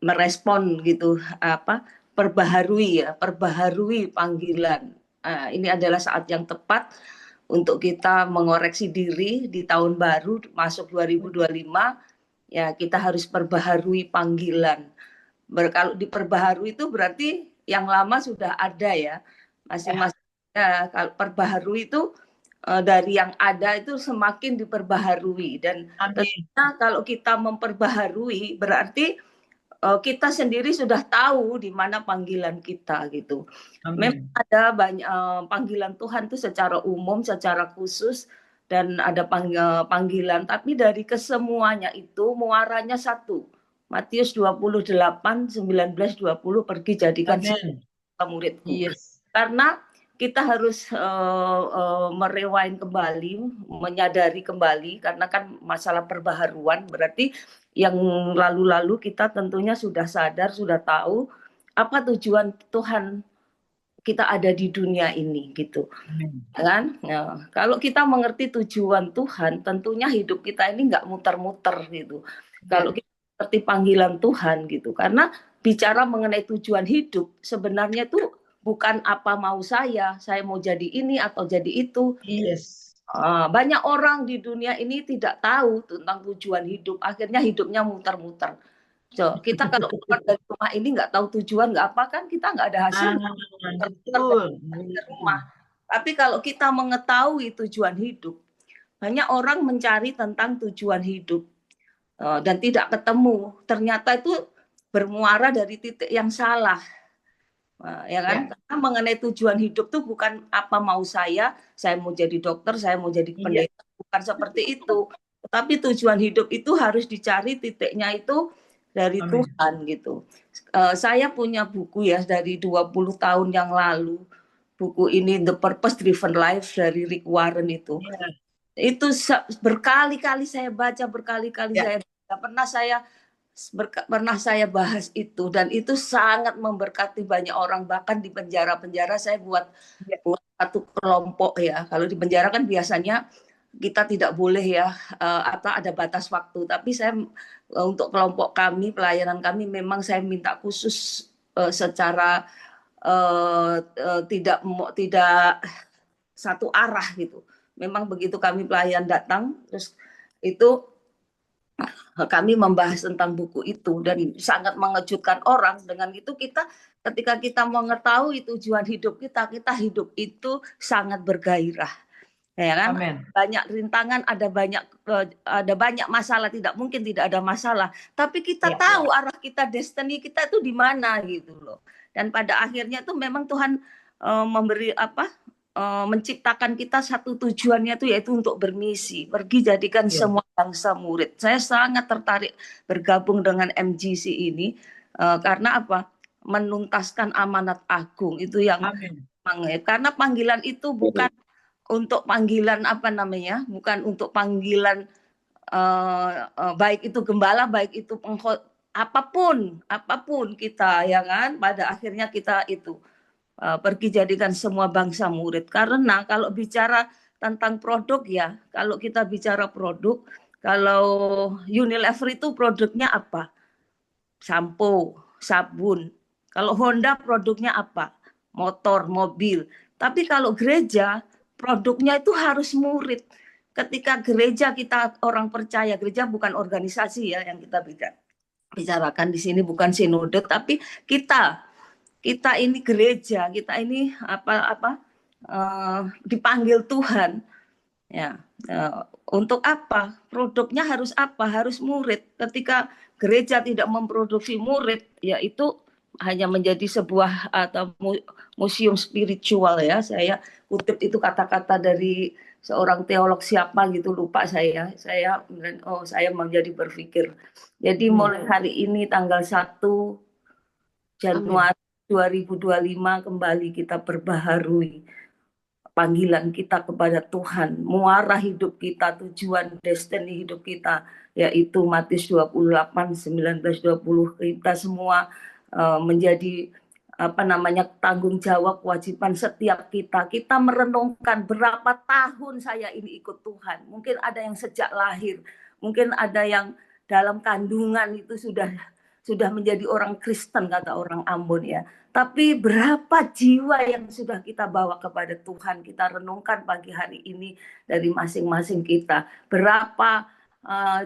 merespon gitu, perbaharui panggilan. Ini adalah saat yang tepat untuk kita mengoreksi diri di tahun baru masuk 2025. Ya, kita harus perbaharui panggilan. Kalau diperbaharui itu berarti yang lama sudah ada ya. Masing-masing kalau perbaharui itu dari yang ada itu semakin diperbaharui. Dan tentunya kalau kita memperbaharui berarti kita sendiri sudah tahu di mana panggilan kita gitu. Memang ada banyak panggilan Tuhan itu secara umum, secara khusus, dan ada panggilan, tapi dari kesemuanya itu muaranya satu. Matius 28, 19, 20, pergi jadikan muridku. Yes. Karena kita harus merewind kembali, menyadari kembali, karena kan masalah perbaharuan berarti yang lalu-lalu kita tentunya sudah sadar, sudah tahu apa tujuan Tuhan kita ada di dunia ini gitu kan. Nah, kalau kita mengerti tujuan Tuhan, tentunya hidup kita ini nggak muter-muter gitu. Kalau kita mengerti panggilan Tuhan gitu, karena bicara mengenai tujuan hidup sebenarnya tuh bukan apa mau saya mau jadi ini atau jadi itu. Yes. Banyak orang di dunia ini tidak tahu tentang tujuan hidup, akhirnya hidupnya muter-muter. So, kita kalau keluar dari rumah ini nggak tahu tujuan, nggak apa kan, kita nggak ada hasil. Betul. Di rumah. Tapi kalau kita mengetahui tujuan hidup, banyak orang mencari tentang tujuan hidup dan tidak ketemu. Ternyata itu bermuara dari titik yang salah. Ya kan? Karena mengenai tujuan hidup tuh bukan apa mau saya mau jadi dokter, saya mau jadi pendeta, bukan seperti itu. Tetapi tujuan hidup itu harus dicari titiknya itu dari Tuhan gitu. Saya punya buku ya dari 20 tahun yang lalu. Buku ini The Purpose Driven Life dari Rick Warren itu. Itu berkali-kali saya baca, berkali-kali saya baca. Pernah saya bahas itu, dan itu sangat memberkati banyak orang. Bahkan di penjara-penjara saya buat satu kelompok ya. Kalau di penjara kan biasanya kita tidak boleh ya, ada batas waktu. Tapi saya untuk kelompok kami, pelayanan kami, memang saya minta khusus secara tidak satu arah gitu. Memang begitu kami pelayan datang, terus itu kami membahas tentang buku itu dan sangat mengejutkan orang. Dengan itu ketika kita mengetahui tujuan hidup kita hidup itu sangat bergairah. Ya kan? Amen. Banyak rintangan, ada banyak masalah, tidak mungkin tidak ada masalah. Tapi kita tahu arah kita, destiny kita itu di mana gitu loh. Dan pada akhirnya tuh memang Tuhan memberi menciptakan kita satu tujuannya itu yaitu untuk bermisi, pergi jadikan semua bangsa murid. Saya sangat tertarik bergabung dengan MGC ini karena apa? Menuntaskan amanat agung itu yang karena panggilan itu bukan untuk panggilan bukan untuk panggilan baik itu gembala, baik itu apapun kita ya kan, pada akhirnya kita itu pergi jadikan semua bangsa murid. Karena kalau bicara tentang produk ya, kalau kita bicara produk, kalau Unilever itu produknya apa? Sampo, sabun. Kalau Honda produknya apa? Motor, mobil. Tapi kalau gereja, produknya itu harus murid. Ketika gereja kita orang percaya, gereja bukan organisasi ya yang kita bicarakan di sini, bukan sinode, tapi kita ini gereja, kita ini dipanggil Tuhan ya. Untuk apa? Produknya harus apa? Harus murid. Ketika gereja tidak memproduksi murid, ya itu hanya menjadi sebuah atau museum spiritual ya. Saya kutip itu kata-kata dari seorang teolog siapa gitu, lupa saya menjadi berpikir. Jadi mulai hari ini tanggal 1 Januari 2025 kembali kita perbaharui panggilan kita kepada Tuhan, muara hidup kita, tujuan destiny hidup kita, yaitu Matius 28, 19-20. Kita semua menjadi tanggung jawab, kewajiban setiap kita. Kita merenungkan berapa tahun saya ini ikut Tuhan. Mungkin ada yang sejak lahir, mungkin ada yang dalam kandungan itu sudah menjadi orang Kristen, kata orang Ambon ya. Tapi berapa jiwa yang sudah kita bawa kepada Tuhan, kita renungkan pagi hari ini dari masing-masing kita. Berapa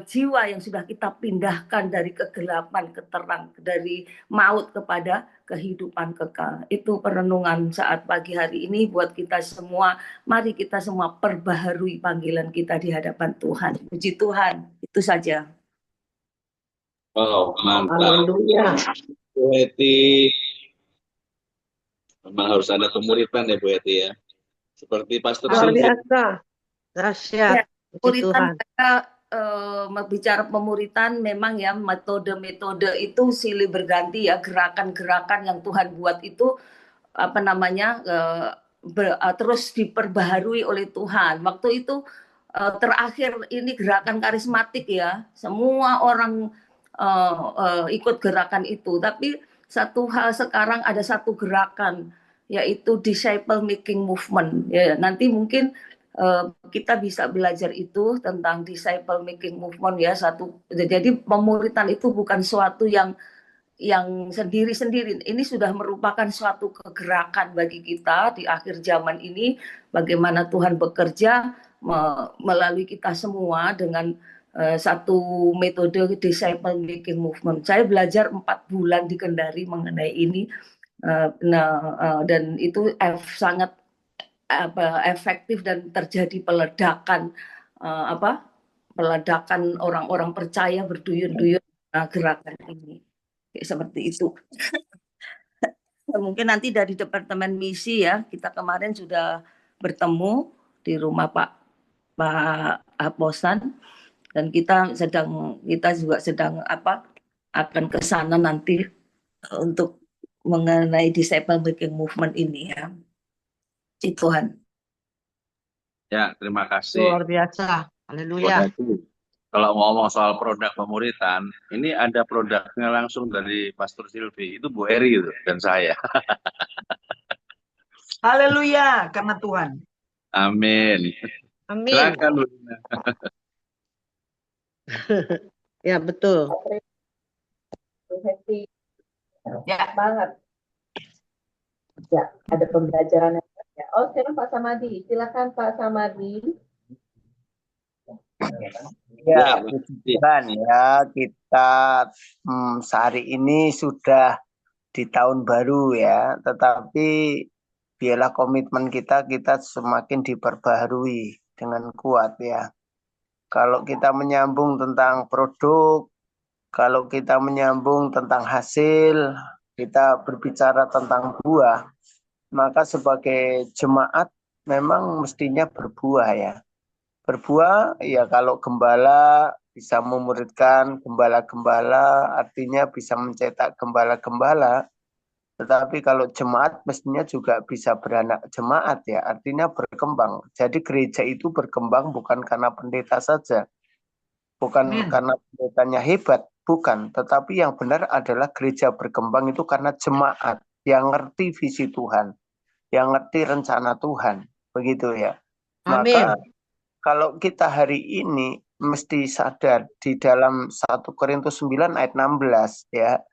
jiwa yang sudah kita pindahkan dari kegelapan ke terang, dari maut kepada kehidupan kekal. Itu perenungan saat pagi hari ini buat kita semua. Mari kita semua perbaharui panggilan kita di hadapan Tuhan. Puji Tuhan, itu saja. Oh, mantap. Bu Heti. Memang harus ada pemuritan ya Bu Heti ya. Seperti Pastor Luar biasa. Dahsyat. Pemuritan kita bicara pemuritan memang ya, metode-metode itu silih berganti ya, gerakan-gerakan yang Tuhan buat itu terus diperbaharui oleh Tuhan. Waktu itu terakhir ini gerakan karismatik ya, semua orang ikut gerakan itu. Tapi satu hal sekarang ada satu gerakan yaitu disciple making movement. Ya, nanti mungkin kita bisa belajar itu tentang disciple making movement ya. Jadi pemuritan itu bukan suatu yang sendiri-sendiri. Ini sudah merupakan suatu kegerakan bagi kita di akhir zaman ini, bagaimana Tuhan bekerja melalui kita semua dengan satu metode disciple making movement. Saya belajar 4 bulan di Kendari mengenai ini, dan itu sangat efektif dan terjadi peledakan peledakan orang-orang percaya berduyun-duyun gerakan ini. Seperti itu. Mungkin nanti dari Departemen Misi ya, kita kemarin sudah bertemu di rumah Pak Aposan, dan kita juga sedang akan ke sana nanti untuk mengenai disciple making movement ini ya. Tuhan. Ya, terima kasih. Luar biasa. Haleluya. Kalau ngomong soal produk pemuritan, ini ada produknya langsung dari Pastor Silvi, itu Bu Eri gitu, dan saya. Haleluya, karena Tuhan. Amin. Amin. Silakan Bu Lina. Ya, betul. Ya. Banget. Ya, ada pembelajaran yang ya. Oh, sekarang Pak Samadi. Silakan Pak Samadi. Ya, puji Tuhan ya, kita sehari ini sudah di tahun baru ya, tetapi biarlah komitmen kita semakin diperbaharui dengan kuat ya. Kalau kita menyambung tentang produk, kalau kita menyambung tentang hasil, kita berbicara tentang buah, maka sebagai jemaat memang mestinya berbuah ya. Berbuah ya, kalau gembala bisa memuridkan gembala-gembala, artinya bisa mencetak gembala-gembala. Tetapi kalau jemaat mestinya juga bisa beranak jemaat ya, artinya berkembang. Jadi gereja itu berkembang bukan karena pendeta saja, bukan karena pendetanya hebat, bukan. Tetapi yang benar adalah gereja berkembang itu karena jemaat yang ngerti visi Tuhan, yang ngerti rencana Tuhan, begitu ya. Maka kalau kita hari ini mesti sadar di dalam 1 Korintus 9 ayat 16 ya.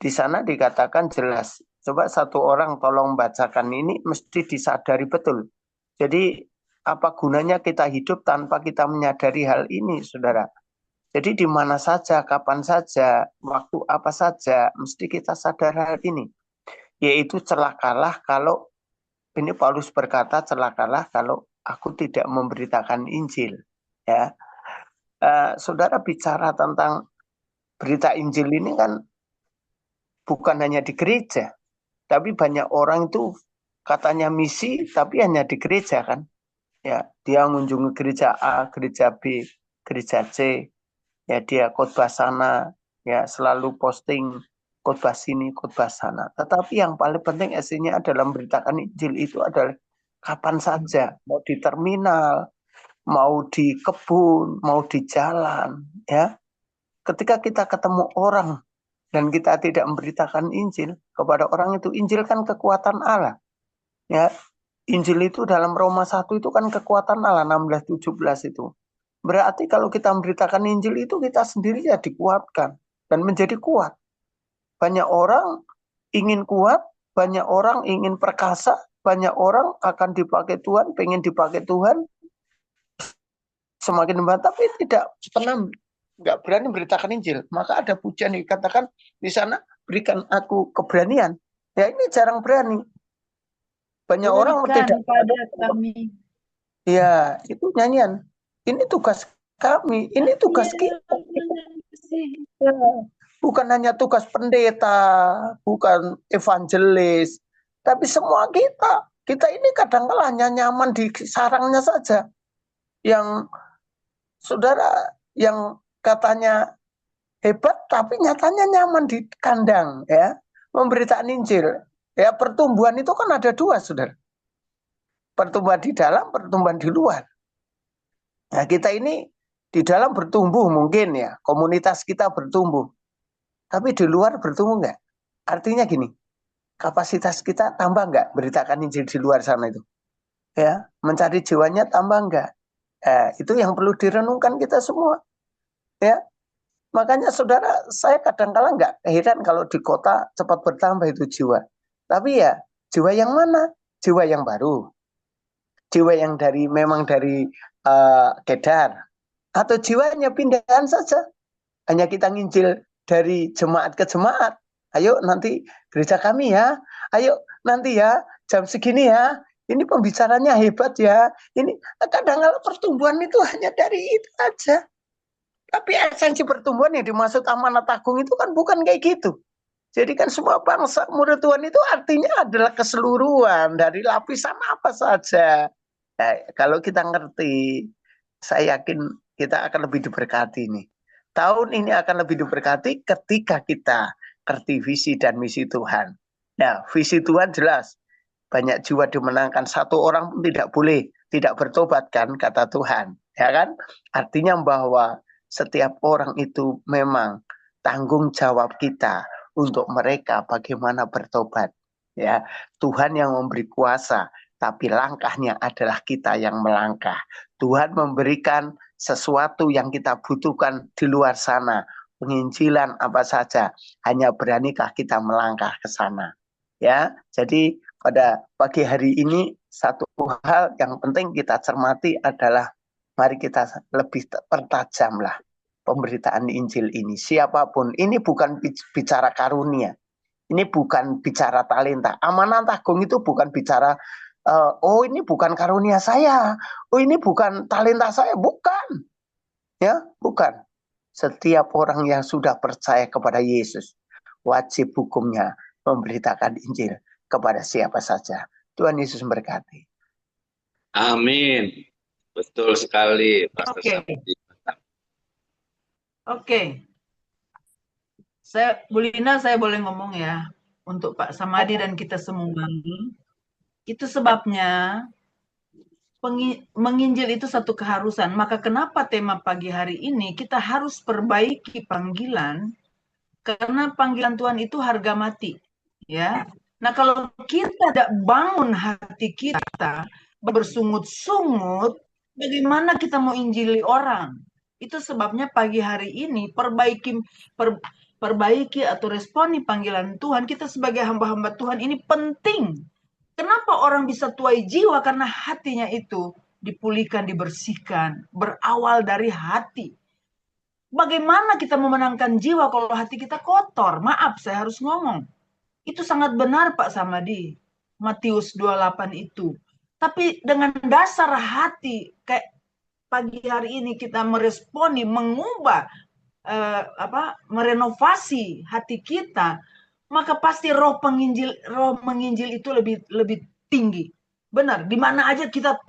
Di sana dikatakan jelas. Coba satu orang tolong bacakan ini, mesti disadari betul. Jadi apa gunanya kita hidup tanpa kita menyadari hal ini, Saudara? Jadi di mana saja, kapan saja, waktu apa saja, mesti kita sadar hal ini. Yaitu celakalah kalau, ini Paulus berkata, celakalah kalau aku tidak memberitakan Injil. Ya, Saudara bicara tentang berita Injil ini kan bukan hanya di gereja, tapi banyak orang itu katanya misi, tapi hanya di gereja kan. Ya, dia mengunjungi gereja A, gereja B, gereja C. Ya, dia khotbah sana, ya selalu posting khotbah sini, khotbah sana. Tetapi yang paling penting esensinya adalah memberitakan Injil itu adalah kapan saja, mau di terminal, mau di kebun, mau di jalan, ya. Ketika kita ketemu orang dan kita tidak memberitakan Injil kepada orang itu, Injil kan kekuatan Allah. Ya, Injil itu dalam Roma 1 itu kan kekuatan Allah, 16-17 itu. Berarti kalau kita memberitakan Injil itu kita sendiri ya dikuatkan dan menjadi kuat. Banyak orang ingin kuat, banyak orang ingin perkasa, banyak orang akan dipakai Tuhan, pengen dipakai Tuhan, semakin debat, tapi tidak pernah, nggak berani memberitakan Injil. Maka ada pujian yang dikatakan di sana, berikan aku keberanian. Ya ini jarang berani. Banyak orang tidak pada kami. Ya, itu nyanyian. Ini tugas kami, ini tugas kita. Ya. Bukan hanya tugas pendeta, bukan evangelis, tapi semua kita. Kita ini kadang-kala hanya nyaman di sarangnya saja. Yang saudara yang katanya hebat, tapi nyatanya nyaman di kandang, ya, memberitakan Injil. Ya, pertumbuhan itu kan ada dua, saudara. pertumbuhan di dalam, pertumbuhan di luar. Nah, kita ini di dalam bertumbuh mungkin ya, komunitas kita bertumbuh. Tapi di luar bertumbuh nggak? Artinya gini, kapasitas kita tambah nggak beritakan Injil di luar sana itu? Ya, mencari jiwanya tambah nggak? Itu yang perlu direnungkan kita semua. Ya, makanya saudara, saya kadang-kala nggak heran kalau di kota cepat bertambah itu jiwa. Tapi ya, jiwa yang mana? Jiwa yang baru. Jiwa yang memang dari Kedar. Atau jiwanya pindahan saja. Hanya kita nginjil dari jemaat ke jemaat. Ayo nanti gereja kami ya. Ayo nanti ya jam segini ya. Ini pembicaranya hebat ya. Ini kadang-kadang pertumbuhan itu hanya dari itu aja. Tapi esensi pertumbuhan yang dimaksud amanat agung itu kan bukan kayak gitu. Jadi kan semua bangsa murid Tuhan itu artinya adalah keseluruhan dari lapisan apa saja. Nah, kalau kita ngerti, saya yakin kita akan lebih diberkati nih. Tahun ini akan lebih diberkati ketika kita ngerti visi dan misi Tuhan. Nah, visi Tuhan jelas. Banyak jiwa dimenangkan, satu orang pun tidak boleh tidak bertobat kan, kata Tuhan. Ya kan? Artinya bahwa setiap orang itu memang tanggung jawab kita untuk mereka bagaimana bertobat. Ya, Tuhan yang memberi kuasa, tapi langkahnya adalah kita yang melangkah. Tuhan memberikan sesuatu yang kita butuhkan di luar sana, penginjilan apa saja, hanya beranikah kita melangkah ke sana. Ya, jadi pada pagi hari ini satu hal yang penting kita cermati adalah mari kita lebih pertajamlah pemberitaan Injil ini. Siapapun, ini bukan bicara karunia, ini bukan bicara talenta. Amanat agung itu bukan bicara oh ini bukan karunia saya, oh ini bukan talenta saya, bukan. Ya, bukan. Setiap orang yang sudah percaya kepada Yesus wajib hukumnya memberitakan Injil kepada siapa saja. Tuhan Yesus memberkati. Amin. Betul sekali, Pastor Samadi. Oke. Bu Lina, saya boleh ngomong ya untuk Pak Samadi dan kita semua. Itu sebabnya menginjil itu satu keharusan. Maka kenapa tema pagi hari ini kita harus perbaiki panggilan, karena panggilan Tuhan itu harga mati. Ya. Nah, kalau kita tidak bangun hati kita bersungut-sungut, bagaimana kita mau injili orang? Itu sebabnya pagi hari ini perbaiki atau responi panggilan Tuhan. Kita sebagai hamba-hamba Tuhan ini penting. Kenapa orang bisa tuai jiwa? Karena hatinya itu dipulihkan, dibersihkan, berawal dari hati. Bagaimana kita memenangkan jiwa kalau hati kita kotor? Maaf, saya harus ngomong. Itu sangat benar Pak Samadi, Matius 28 itu. Tapi dengan dasar hati, kayak pagi hari ini kita meresponi, mengubah, merenovasi hati kita, maka pasti roh menginjil itu lebih tinggi. Benar, di mana aja kita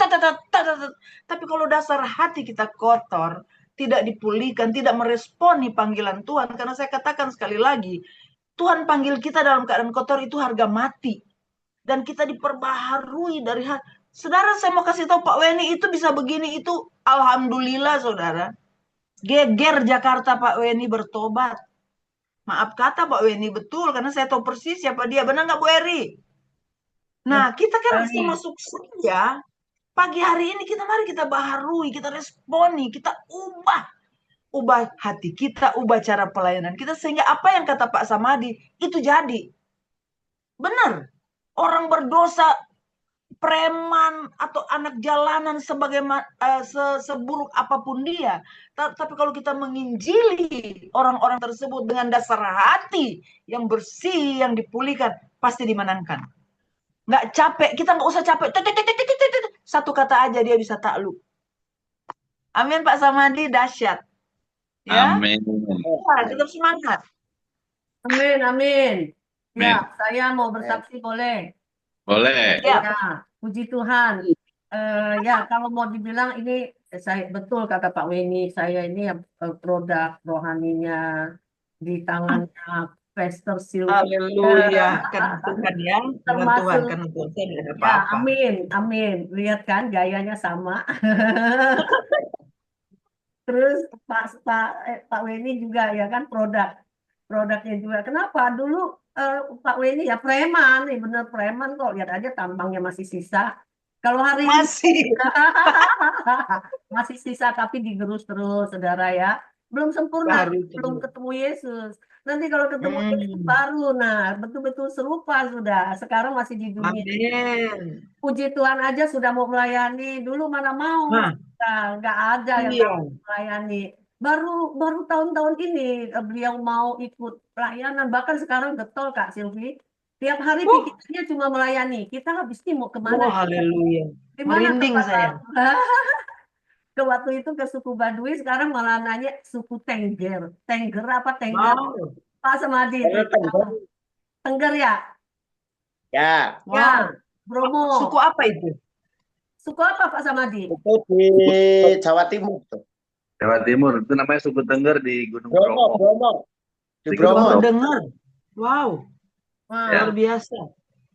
tapi kalau dasar hati kita kotor, tidak dipulihkan, tidak meresponi panggilan Tuhan, karena saya katakan sekali lagi, Tuhan panggil kita dalam keadaan kotor itu harga mati. Dan kita diperbaharui dari hati. Saudara, saya mau kasih tahu Pak Weni itu bisa begini itu. Alhamdulillah saudara. Geger Jakarta Pak Weni bertobat. Maaf kata Pak Weni, betul. Karena saya tahu persis siapa dia. Benar nggak Bu Eri? Nah, kita kan harus masuk saja. Pagi hari ini mari kita baharui, kita responi, kita ubah hati kita, ubah cara pelayanan kita, sehingga apa yang kata Pak Samadi itu jadi. Benar. Orang berdosa, preman atau anak jalanan seburuk apapun dia. Tapi kalau kita menginjili orang-orang tersebut dengan dasar hati yang bersih, yang dipulihkan, pasti dimenangkan. Nggak capek, kita nggak usah capek. Satu kata aja dia bisa takluk. Amin Pak Samadi, dahsyat. Ya? Amin. Tetap semangat. Amin, amin. Ya, saya mau bersaksi boleh. Boleh. Ya. Ya, puji Tuhan. Ya, kalau mau dibilang ini saya betul kata Pak Weni, saya ini produk rohaninya di tangannya Pastor Sylvie. Haleluya, karena Tuhan ya, karena Tuhan, Termasuk, karena Tuhan saya tidak ada ya, apa-apa. amin, amin. Lihat kan gayanya sama. Terus Pak Weni juga ya kan produknya juga. Kenapa dulu Pak Weni ya preman nih, bener preman kok. Lihat aja tampangnya masih sisa. Kalau hari ini Masih. masih sisa tapi digerus terus, saudara ya. Belum sempurna, Baru belum terus. ketemu Yesus. Nanti kalau ketemu Yesus baru, nah betul-betul serupa sudah. Sekarang masih di dunia. Amin. Puji Tuhan aja sudah mau melayani. Dulu mana mau, Nah, nggak ada yang iya. namanya melayani. Baru tahun-tahun ini beliau mau ikut pelayanan. Bahkan sekarang getol Kak Silvi. Tiap hari pikirnya cuma melayani. Kita habis ini mau kemana? Oh, haleluya. Di mana Merinding tempat saya. ke waktu itu ke suku Baduy, sekarang malah nanya suku Tengger. Tengger apa Tengger? Wow. Pak Samadi itu. Tengger ya? Ya, Ya, Wow. Bromo. Suku apa itu? Suku apa Pak Samadi? itu di Jawa Timur tuh. Jawa Timur itu namanya suku Tengger di Gunung Bromo, Bromo. Bromo. Di Di Bromo. Bromo. Baru dengar. Wow, Wah, Ya. luar biasa.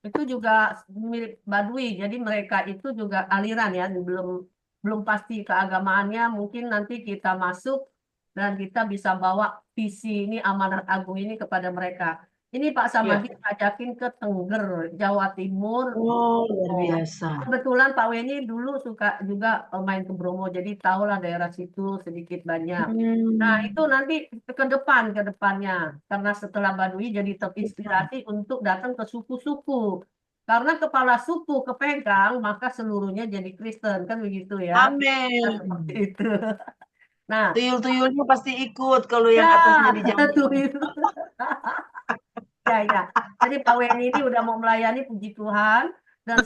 itu juga milik Baduy. Jadi mereka itu juga aliran ya, belum pasti keagamaannya. Mungkin nanti kita masuk dan kita bisa bawa visi ini amanat agung ini kepada mereka. Ini Pak Samadi ngajakin ke Tengger, Jawa Timur. Oh, luar biasa. Kebetulan Pak Weni dulu suka juga main ke Bromo, jadi tahulah daerah situ sedikit banyak. Nah, itu nanti ke depannya. Karena setelah Baduy jadi terinspirasi untuk datang ke suku-suku. Karena kepala suku kepegang, maka seluruhnya jadi Kristen. Kan begitu ya. Amin. Seperti itu. Nah, Tuyul-tuyulnya pasti ikut kalau yang ya, atasnya dijamin. tuyul. Ya. Jadi Pak Weni ini udah mau melayani, puji Tuhan. Dan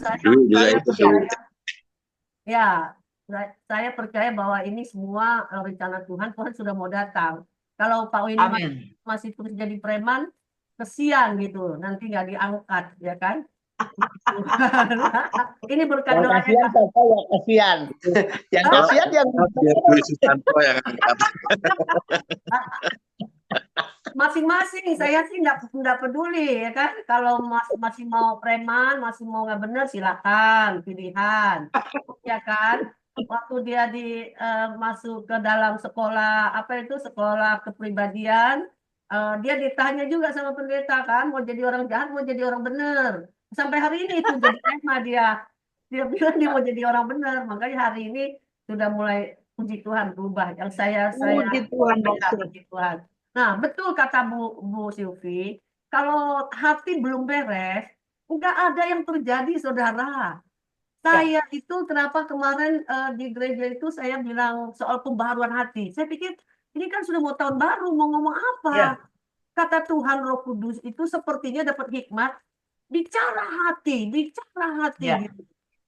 saya percaya bahwa ini semua rencana Tuhan sudah mau datang. Kalau Pak Weni masih terus jadi preman, kesian gitu, nanti nggak diangkat, ya kan? Ini berkat doanya. Kasihan siapa ya kasihan. Yang kasihan yang Biar tulis Susanto yang angkat. Masing-masing, saya sih nggak peduli ya kan. Kalau masih mau preman, masih mau nggak bener, silakan pilihan, ya kan. Waktu dia masuk ke dalam sekolah sekolah kepribadian, dia ditanya juga sama pendeta kan, mau jadi orang jahat, mau jadi orang bener. Sampai hari ini itu jadi tema dia bilang dia mau jadi orang bener. Makanya hari ini sudah mulai puji Tuhan berubah. Yang saya Puji Tuhan, puji Tuhan. Nah, betul kata Bu Sylvie, kalau hati belum beres, nggak ada yang terjadi, saudara. Saya itu kenapa kemarin di gereja itu saya bilang soal pembaharuan hati. Saya pikir ini kan sudah mau tahun baru, mau ngomong apa? Kata Tuhan Roh Kudus itu sepertinya dapat hikmat, bicara hati. Gitu.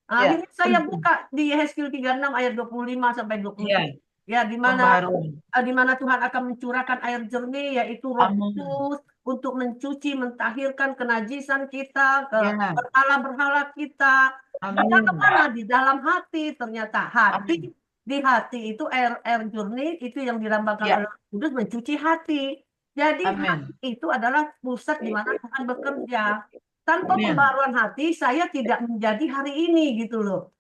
Akhirnya saya buka di Yehezkiel 36 ayat 25 sampai 27. Ya, di mana Tuhan akan mencurahkan air jernih, yaitu Roh Kudus, untuk mencuci, mentahirkan kenajisan kita, berhala-berhala kita. Kemana di dalam hati, ternyata hati. Di hati itu air jernih, itu yang dilambangkan oleh Roh Kudus, mencuci hati. Jadi hati itu adalah pusat di mana Tuhan bekerja. Tanpa pembaruan hati, saya tidak menjadi hari ini gitu loh.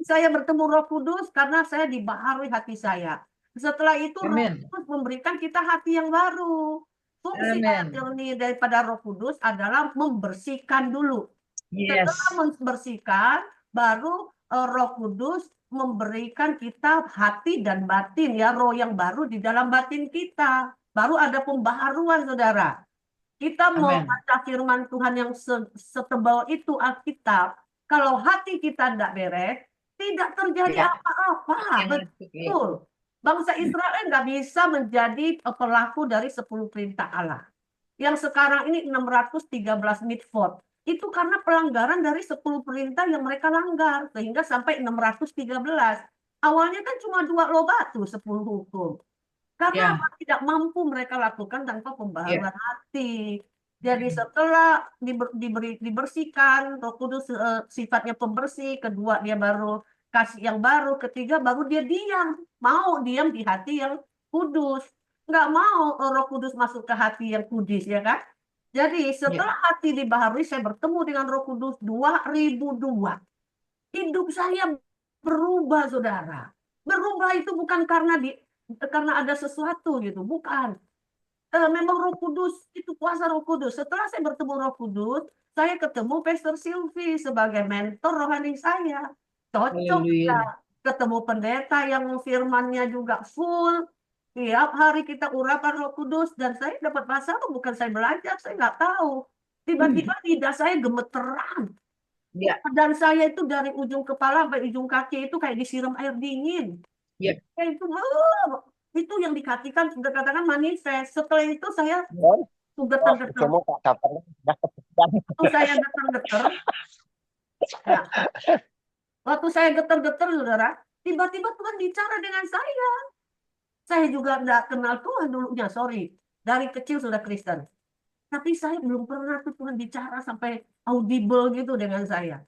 Saya bertemu Roh Kudus karena saya dibaharui hati saya. Setelah itu Roh Kudus memberikan kita hati yang baru. Fungsi jernih daripada Roh Kudus adalah membersihkan dulu. Setelah membersihkan, baru Roh Kudus memberikan kita hati dan batin, ya, roh yang baru di dalam batin kita. Baru ada pembaharuan, saudara. Kita mau baca firman Tuhan yang setebal itu Alkitab. Kalau hati kita tidak beres, tidak terjadi apa-apa. Betul. Bangsa Israel nggak bisa menjadi pelaku dari 10 perintah Allah. Yang sekarang ini 613 mitzvot. Itu karena pelanggaran dari 10 perintah yang mereka langgar. Sehingga sampai 613. Awalnya kan cuma 2 loh batu, 10 hukum. Karena tidak mampu mereka lakukan tanpa pembaharuan hati. Jadi setelah dibersihkan, Roh Kudus sifatnya pembersih, kedua dia baru kasih yang baru, ketiga baru dia diam, mau diam di hati yang kudus. nggak mau Roh Kudus masuk ke hati yang kudis, ya kan? Jadi setelah hati dibaharui, saya bertemu dengan Roh Kudus 2002. Hidup saya berubah, saudara. Berubah itu bukan karena ada sesuatu gitu, bukan. Memang Roh Kudus itu kuasa Roh Kudus. Setelah saya bertemu Roh Kudus, saya ketemu Pastor Sylvie sebagai mentor rohani saya. Cocok Haleluya. ya. Ketemu pendeta yang firmannya juga full. Tiap hari kita urapan Roh Kudus dan saya dapat masalah, bukan saya belajar, saya nggak tahu. Tiba-tiba lidah saya gemeteran. Ya. Dan saya itu dari ujung kepala sampai ujung kaki itu kayak disiram air dingin. Ya. Itu yang dikatakan manifest. Setelah itu saya Oh, getar-getar. cuma Kak Saparnya sudah kesekian. Waktu saya getar-getar, ya. Waktu saya getar-getar, saudara, tiba-tiba Tuhan bicara dengan saya. Saya juga nggak kenal Tuhan dulunya, sorry. Dari kecil sudah Kristen. Tapi saya belum pernah tuh Tuhan bicara sampai audible gitu dengan saya.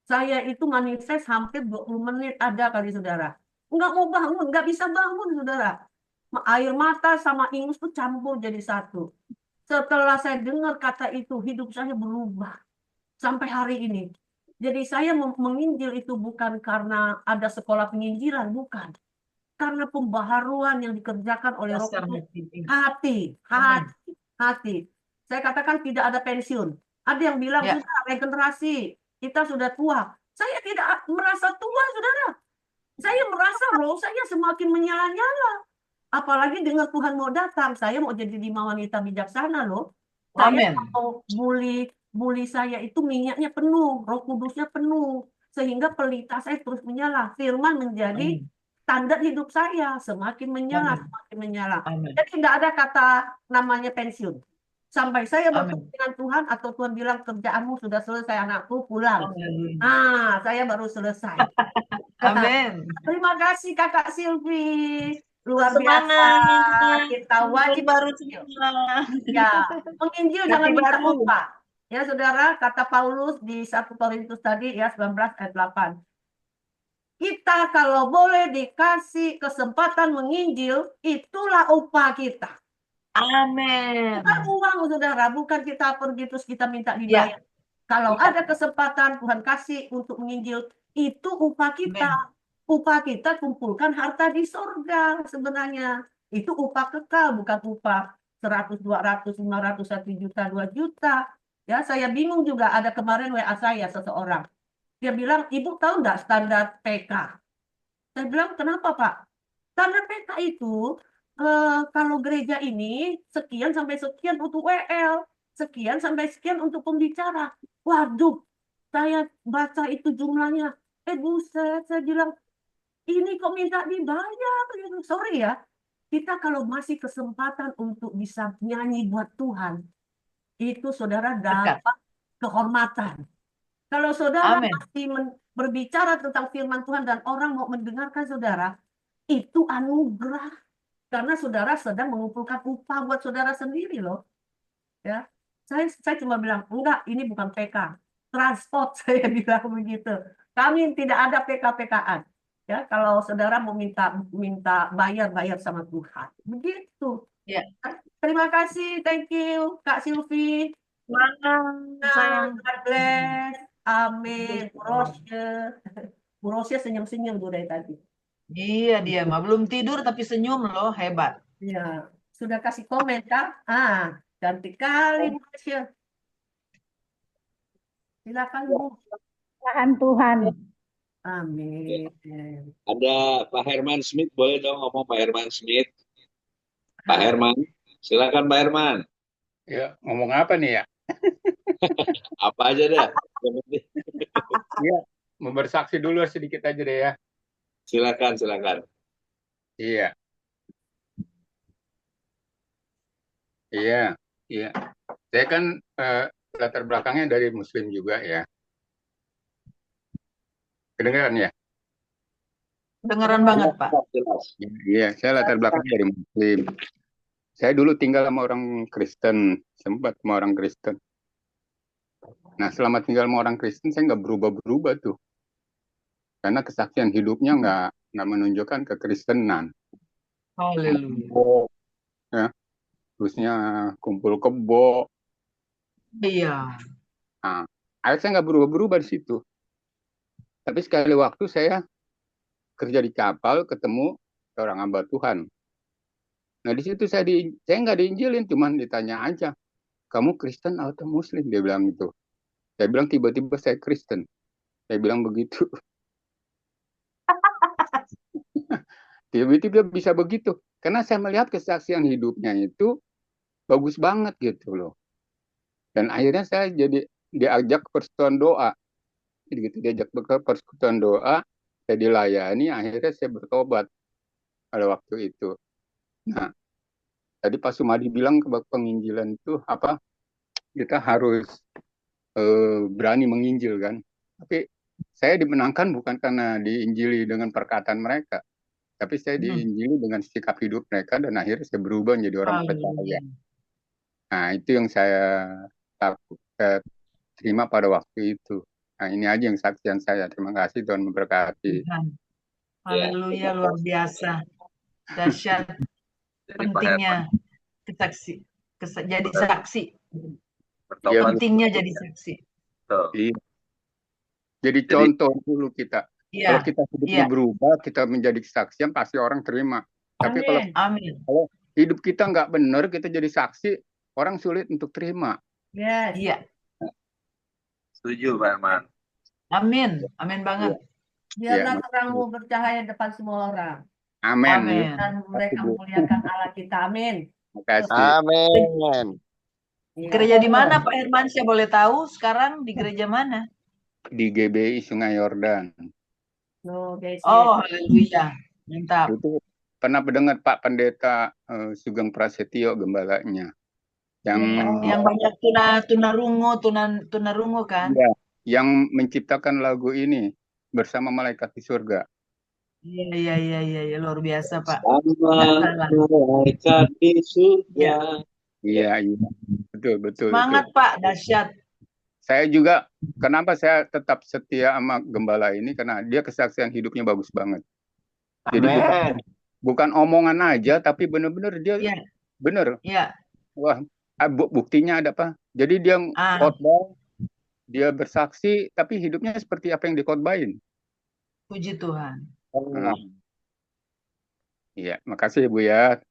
Saya itu manifest hampir 20 menit ada kali, saudara. Nggak mau bangun, nggak bisa bangun, saudara. Air mata sama ingus tuh campur jadi satu. Setelah saya dengar kata itu, hidup saya berubah. Sampai hari ini. Jadi saya menginjil itu bukan karena ada sekolah penginjilan, bukan. Karena pembaharuan yang dikerjakan oleh Roh Kudus. Hati. Saya katakan tidak ada pensiun. Ada yang bilang sudah regenerasi, kita sudah tua. Saya tidak merasa tua, saudara. Saya merasa loh, saya semakin menyala-nyala. Apalagi dengan Tuhan mau datang, saya mau jadi 5 wanita bijaksana loh. Saya mau bully saya itu minyaknya penuh, Roh Kudusnya penuh, sehingga pelita saya terus menyala. Firman menjadi standar hidup saya, semakin menyala, semakin menyala. Jadi tidak ada kata namanya pensiun. Sampai saya bertemu dengan Tuhan atau Tuhan bilang kerjaanmu sudah selesai anakku, pulang. Nah, saya baru selesai. Amin. Terima kasih Kakak Sylvie. Luar Semangat. biasa. Kita wajib baru menginjil. semua. Ya, menginjil Hati jangan minta baru. upah. Ya, saudara, kata Paulus di 1 Korintus tadi ya 19 ayat 8. Kita kalau boleh dikasih kesempatan menginjil, itulah upah kita. Amin. Bukan uang, saudara, bukan kita pergi terus kita minta dibayar. Kalau ada kesempatan Tuhan kasih untuk menginjil, itu upah kita. Upah kita kumpulkan harta di surga sebenarnya. Itu upah kekal, bukan upah 100, 200, 500, 1 juta, 2 juta. Ya, saya bingung juga. Ada kemarin WA saya seseorang. Dia bilang, Ibu tahu nggak standar PK? Saya bilang, kenapa Pak? Standar PK itu, kalau gereja ini, sekian sampai sekian untuk WL. Sekian sampai sekian untuk pembicara. Waduh, saya baca itu jumlahnya. Buset, saya bilang, ini kok minta dibayar? Sorry ya, kita kalau masih kesempatan untuk bisa nyanyi buat Tuhan, itu saudara dapat kehormatan. Kalau saudara masih berbicara tentang firman Tuhan dan orang mau mendengarkan saudara, itu anugerah. Karena saudara sedang mengumpulkan upah buat saudara sendiri loh. Ya, saya cuma bilang, enggak, ini bukan PK. Transport, saya bilang begitu. Kami tidak ada PK-PKan. Ya, kalau saudara mau minta bayar sama Tuhan. Begitu. Ya. Terima kasih, thank you, Kak Sylvie. Sayang. God bless. Amin. Bu Rosia senyum-senyum tuh dari tadi. Iya, dia mah belum tidur tapi senyum loh, hebat. Ya, sudah kasih komen Kak? Cantik kali Bu Rosia. Silakan Bu. Tuhan. Amin. Ada Pak Herman Smith, boleh dong ngomong Pak Herman Smith? Pak Herman, silakan Pak Herman. Ya, ngomong apa nih ya? Apa aja deh. Ya, bersaksi dulu sedikit aja deh ya. Silakan. Iya. Saya kan latar belakangnya dari Muslim juga ya. Kedengeran ya? Dengeran banget, Pak. Iya, saya latar belakangnya dari Muslim. Saya dulu tinggal sama orang Kristen, sempat sama orang Kristen. Nah, selama tinggal sama orang Kristen, saya nggak berubah-berubah tuh. Karena kesaksian hidupnya nggak menunjukkan kekristenan. Haleluya. ya. Terusnya kumpul kebo. Iya. Nah, akhirnya saya nggak berubah-berubah di situ. Tapi sekali waktu saya kerja di kapal, ketemu orang hamba Tuhan. Nah, di situ saya nggak diinjilin, cuman ditanya aja, kamu Kristen atau Muslim? Dia bilang gitu. Saya bilang tiba-tiba saya Kristen. Saya bilang begitu. Tiba-tiba bisa begitu. Karena saya melihat kesaksian hidupnya itu bagus banget gitu loh. Dan akhirnya saya jadi diajak persekutuan doa. Jadi gitu diajak ke persekutuan doa, saya dilayani, akhirnya saya bertobat pada waktu itu. Nah, tadi Pak Sumadi bilang ke penginjilan itu apa? Kita harus berani menginjil kan. Tapi saya dimenangkan bukan karena diinjili dengan perkataan mereka, tapi saya diinjili dengan sikap hidup mereka dan akhirnya saya berubah menjadi orang percaya. Nah, itu yang saya terima pada waktu itu. Nah, ini aja yang saksian saya. Terima kasih, Tuhan memberkati. Haleluya, luar biasa. Dahsyat pentingnya jadi saksi. Pentingnya jadi saksi. Iya. Jadi contoh dulu kita. Kalau kita hidupnya berubah, kita menjadi kesaksian, pasti orang terima. Tapi kalau hidup kita nggak benar, kita jadi saksi, orang sulit untuk terima. Iya. Setuju, Pak Herman. Amin. Amin banget. Biarlah terangmu bercahaya depan semua orang. Amin. Dan mereka memuliakan Allah kita. Amin. Terima kasih. Amin. Gereja di mana Pak Herman? Saya boleh tahu sekarang di gereja mana? Di GBI Sungai Yordan. Oh, haleluya. Mantap. Itu pernah mendengar Pak Pendeta Sugeng Prasetyo gembalanya. Yang banyak tunarungu kan? Ya, yang menciptakan lagu ini bersama malaikat di surga. Iya, luar biasa Pak. Malaikat di surga. Iya, betul. Semangat Pak, dahsyat. Saya juga, kenapa saya tetap setia sama gembala ini, karena dia kesaksian hidupnya bagus banget. Jadi bukan omongan aja, tapi benar-benar dia benar. Wah, buktinya ada apa? Jadi dia khotbah, dia bersaksi, tapi hidupnya seperti apa yang dikhotbahin. Puji Tuhan. Iya, makasih Bu ya.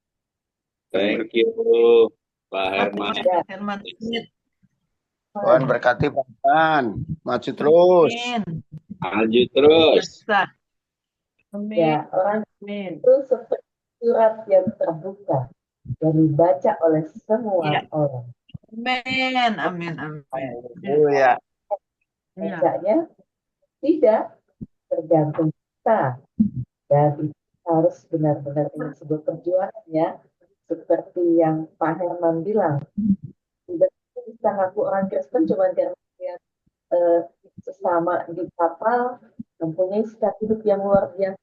Thank you, Pak Herman. Herman Smith. Tuhan berkati Pak Herman. Maju terus. Maju terus. Ya, orang itu seperti surat yang terbuka dan dibaca oleh semua orang. Amin. Ya. Bacanya tidak tergantung kita, dan itu harus benar-benar dengan sebuah perjuangan ya, seperti yang Pak Herman bilang. Tidak bisa ngaku orang Kristen cuma karena dia sesama di kapal mempunyai sikap hidup yang luar biasa.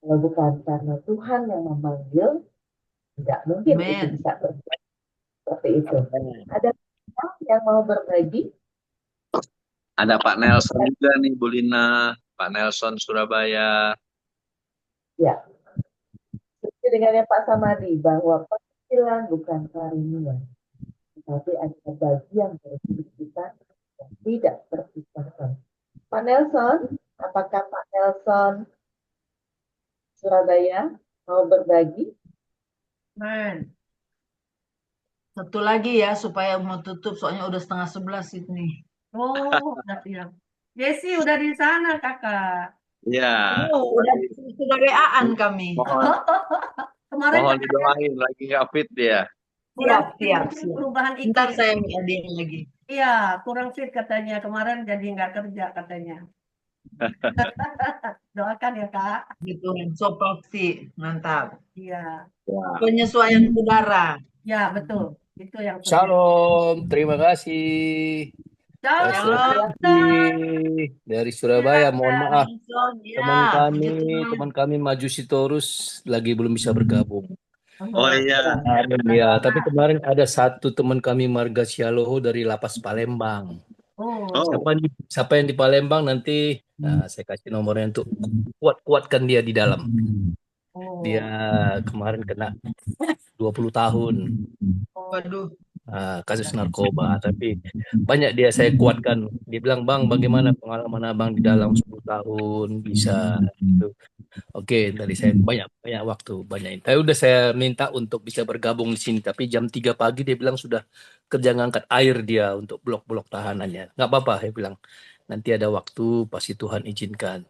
Kalau bukan karena Tuhan yang memanggil, tidak mungkin itu bisa terjadi seperti itu. Ada yang mau berbagi? Ada Pak Nelson juga nih, Bu Lina. Pak Nelson Surabaya. Ya. Seperti dengan yang Pak Samadi, bahwa panggilan bukan karunia, tapi ada bagian dari hidup kita yang tidak terpisahkan. Pak Nelson, apakah Pak Nelson Surabaya mau berbagi? Satu lagi ya, supaya mau tutup, soalnya udah 10:30 ini. Oh, udah siap. Jesse udah di sana, Kakak. Iya. Sudah WA-an kami. Mohon didoain, lagi nggak fit dia. Siap. Perubahan iklim. Ntar saya ngadain lagi. Iya, kurang fit katanya. Kemarin jadi nggak kerja katanya. Doakan ya, Kak. Gitu, sopaksi. Mantap. Iya. Penyesuaian udara. Ya, betul. Itu yang terjadi. Shalom, terima kasih. Shalom. Dari Surabaya, mohon maaf. Teman kami Maju Sitorus lagi belum bisa bergabung. Oh iya. Ya, tapi kemarin ada satu teman kami Marga Sialoho dari Lapas Palembang. Siapa yang di Palembang nanti saya kasih nomornya untuk kuatkan dia di dalam. Dia kemarin kena 20 tahun Waduh. kasus narkoba, tapi banyak saya kuatkan. Dia bilang, Bang, bagaimana pengalaman Abang di dalam 10 tahun bisa gitu. Oke, tadi saya banyak waktu, banyak. Tapi udah saya minta untuk bisa bergabung di sini, tapi jam 3 pagi dia bilang sudah kerja ngangkat air dia untuk blok-blok tahanannya. Nggak apa-apa, saya bilang. Nanti ada waktu, pasti Tuhan izinkan.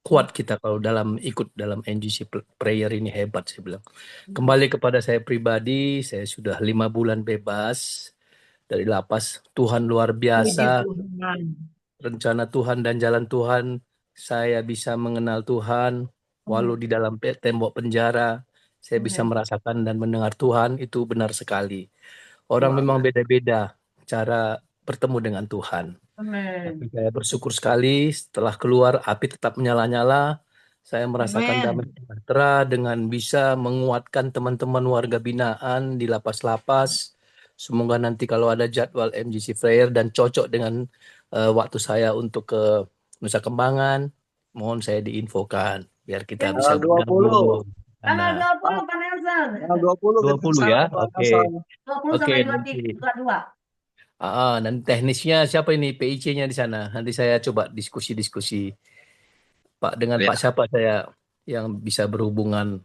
Kuat kita kalau ikut dalam NGC prayer ini, hebat, saya bilang. Kembali kepada saya pribadi, saya sudah 5 bulan bebas dari lapas. Tuhan luar Puji biasa. Tuhan. Rencana Tuhan dan jalan Tuhan, saya bisa mengenal Tuhan walau di dalam tembok penjara. Saya bisa merasakan dan mendengar Tuhan, itu benar sekali. Orang memang beda-beda cara bertemu dengan Tuhan. Tapi saya bersyukur sekali setelah keluar api tetap menyala-nyala. Saya merasakan damai sejahtera dengan bisa menguatkan teman-teman warga binaan di lapas-lapas. Semoga nanti kalau ada jadwal MGC Prayer dan cocok dengan waktu saya untuk ke Nusa Kembangan, mohon saya diinfokan biar kita bisa Tanggal 20. bergabung. Tanggal 20 Pak Nelson. Tanggal 20 kita 20 kesana, ya, Pak oke. Hasan. 20 Oke, sampai nanti. 22. Dan teknisnya siapa ini PIC-nya di sana? Nanti saya coba diskusi-diskusi Pak dengan Ya. Pak siapa saya yang bisa berhubungan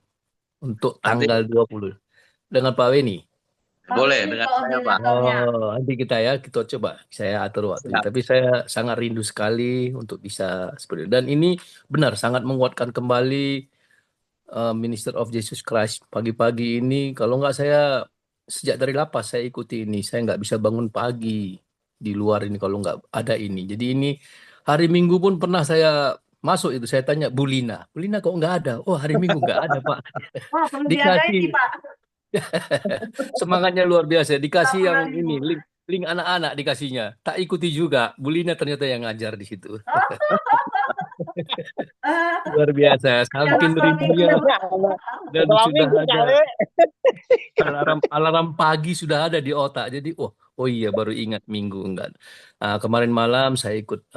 untuk Nanti tanggal 20 dengan Pak Weni. boleh Ini dengan saya, Pak. koordinatornya. Nanti kita coba saya atur waktunya. Siap. Tapi saya sangat rindu sekali untuk bisa seperti itu. Dan ini benar sangat menguatkan kembali Minister of Jesus Christ pagi-pagi ini. Kalau nggak saya sejak dari lapas saya ikuti ini. Saya nggak bisa bangun pagi di luar ini kalau nggak ada ini. Jadi ini hari Minggu pun pernah saya masuk itu. Saya tanya Bu Lina kok nggak ada? Oh, hari Minggu nggak ada, Pak. Wah, perlu diadain nih, Dikasih Pak. semangatnya luar biasa. Dikasih Tak yang pernah ini libur. link anak-anak dikasihnya. Tak ikuti juga. Bu Lina ternyata yang ngajar di situ. Luar biasa. Saking rindunya dan sudah ada alarm pagi sudah ada di otak. Jadi oh iya baru ingat Minggu enggak. Kemarin malam saya ikut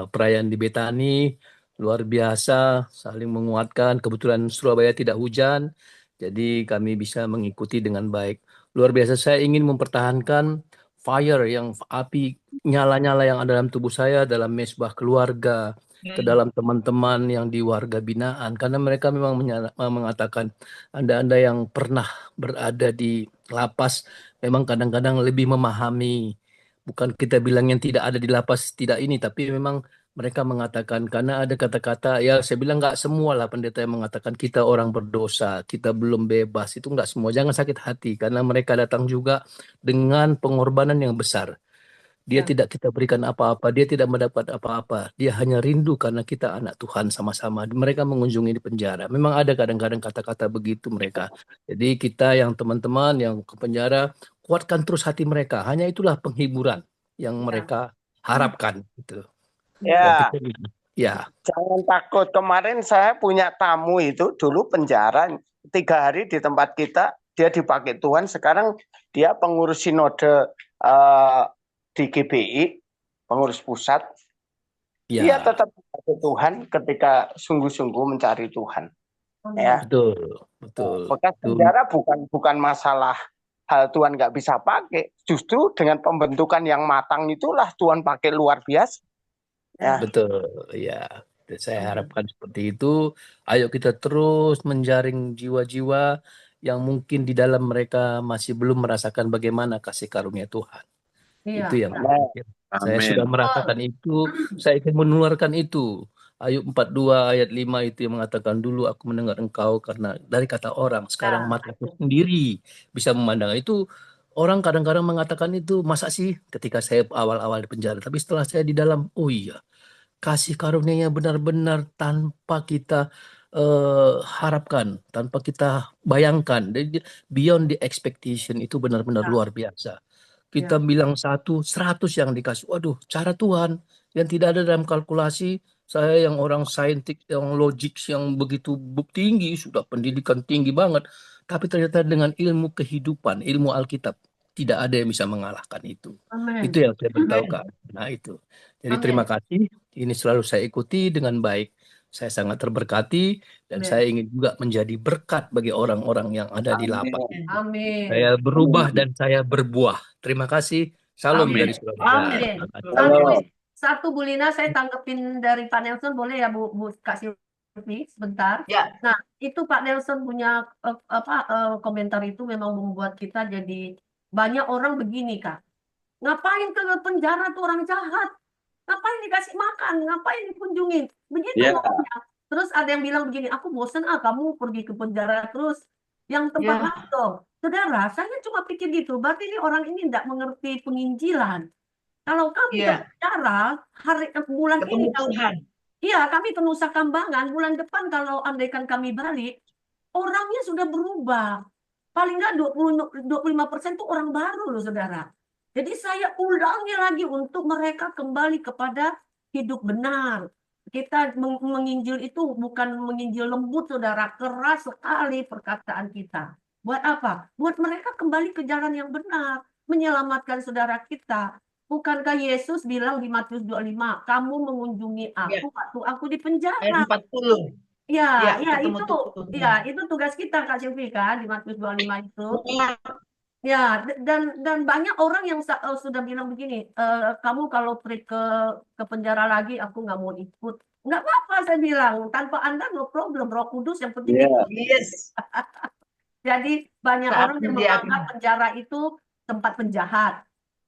perayaan di Betani, luar biasa, saling menguatkan. Kebetulan Surabaya tidak hujan, jadi kami bisa mengikuti dengan baik. Luar biasa, saya ingin mempertahankan fire yang api nyala-nyala yang ada dalam tubuh saya, dalam mesbah keluarga, ke dalam teman-teman yang di warga binaan, karena mereka memang mengatakan Anda yang pernah berada di lapas memang kadang-kadang lebih memahami. Bukan kita bilang yang tidak ada di lapas tidak ini, tapi memang mereka mengatakan karena ada kata-kata, ya saya bilang nggak semua lah pendeta yang mengatakan kita orang berdosa, kita belum bebas, itu nggak semua. Jangan sakit hati karena mereka datang juga dengan pengorbanan yang besar. Dia tidak kita berikan apa-apa, dia tidak mendapat apa-apa. Dia hanya rindu karena kita anak Tuhan sama-sama. Mereka mengunjungi di penjara. Memang ada kadang-kadang kata-kata begitu mereka. Jadi kita yang teman-teman yang ke penjara, kuatkan terus hati mereka. Hanya itulah penghiburan yang mereka harapkan. Gitu. Ya, ya. Jangan takut. Kemarin saya punya tamu itu dulu penjara 3 hari di tempat kita. Dia dipakai Tuhan. Sekarang dia pengurus sinode di GBI, pengurus pusat. Ya. Dia tetap dipakai Tuhan ketika sungguh-sungguh mencari Tuhan. Ya. Betul. Bekas penjara bukan masalah hal Tuhan nggak bisa pakai. Justru dengan pembentukan yang matang itulah Tuhan pakai luar biasa. Ya. Betul, ya. Saya harapkan seperti itu. Ayo kita terus menjaring jiwa-jiwa yang mungkin di dalam mereka masih belum merasakan bagaimana kasih karunia Tuhan. Iya. Itu yang saya sudah merasakan itu. Saya ingin menularkan itu. Ayub 42 ayat 5 itu yang mengatakan dulu aku mendengar engkau karena dari kata orang. Sekarang mataku sendiri bisa memandang. Itu orang kadang-kadang mengatakan itu masa sih ketika saya awal-awal di penjara. Tapi setelah saya di dalam, oh iya. Kasih karunia-Nya benar-benar tanpa kita harapkan, tanpa kita bayangkan. Beyond the expectation itu benar-benar luar biasa. Kita bilang 100 yang dikasih. Waduh, cara Tuhan yang tidak ada dalam kalkulasi. Saya yang orang saintik, yang logik, yang begitu tinggi, sudah pendidikan tinggi banget. Tapi ternyata dengan ilmu kehidupan, ilmu Alkitab, tidak ada yang bisa mengalahkan itu. Amen. Itu yang saya beritahukan. Nah itu. Jadi terima kasih. Ini selalu saya ikuti dengan baik. Saya sangat terberkati dan Amin. saya ingin juga menjadi berkat bagi orang-orang yang ada di lapak. Amin. Amin. Saya berubah dan saya berbuah. Terima kasih. Salam Amin. dari Surabaya. Amin. Halo. Satu Bu Lina, saya tanggepin dari Pak Nelson, boleh ya Bu Kak Silvi sebentar. Ya. Nah, itu Pak Nelson punya komentar itu memang membuat kita jadi banyak orang begini Kak. Ngapain ke penjara tuh orang jahat? Ngapain dikasih makan? Ngapain dikunjungin? Begitu Ya. ngomongnya. Terus ada yang bilang begini, aku bosen kamu pergi ke penjara terus. Yang tempat Ya. lain dong. Saudara, saya cuma pikir gitu. Berarti ini orang ini tidak mengerti penginjilan. Kalau kami ke Iya. penjara bulan ini, Ketemu Tuhan. iya kami ke Nusa Kambangan, bulan depan kalau andaikan kami balik, orangnya sudah berubah. Paling nggak 25% tuh orang baru loh saudara. Jadi saya ulangi lagi untuk mereka kembali kepada hidup benar. Kita menginjil itu bukan menginjil lembut saudara, keras sekali perkataan kita. Buat apa? Buat mereka kembali ke jalan yang benar, menyelamatkan saudara kita. Bukankah Yesus bilang di Matius 25, kamu mengunjungi aku waktu aku di penjara. Ayat 40. Ya, Ya, ketemu itu, Tuhan. ya itu tugas kita Kak Silvi kan di Matius 25 itu. Ya. Ya, dan banyak orang yang sudah bilang begini, kamu kalau pergi ke penjara lagi, aku nggak mau ikut. Nggak apa-apa saya bilang, tanpa Anda no problem, Roh Kudus yang penting Ya. ikut. Yes. Jadi banyak Saat orang yang dia menganggap penjara itu tempat penjahat.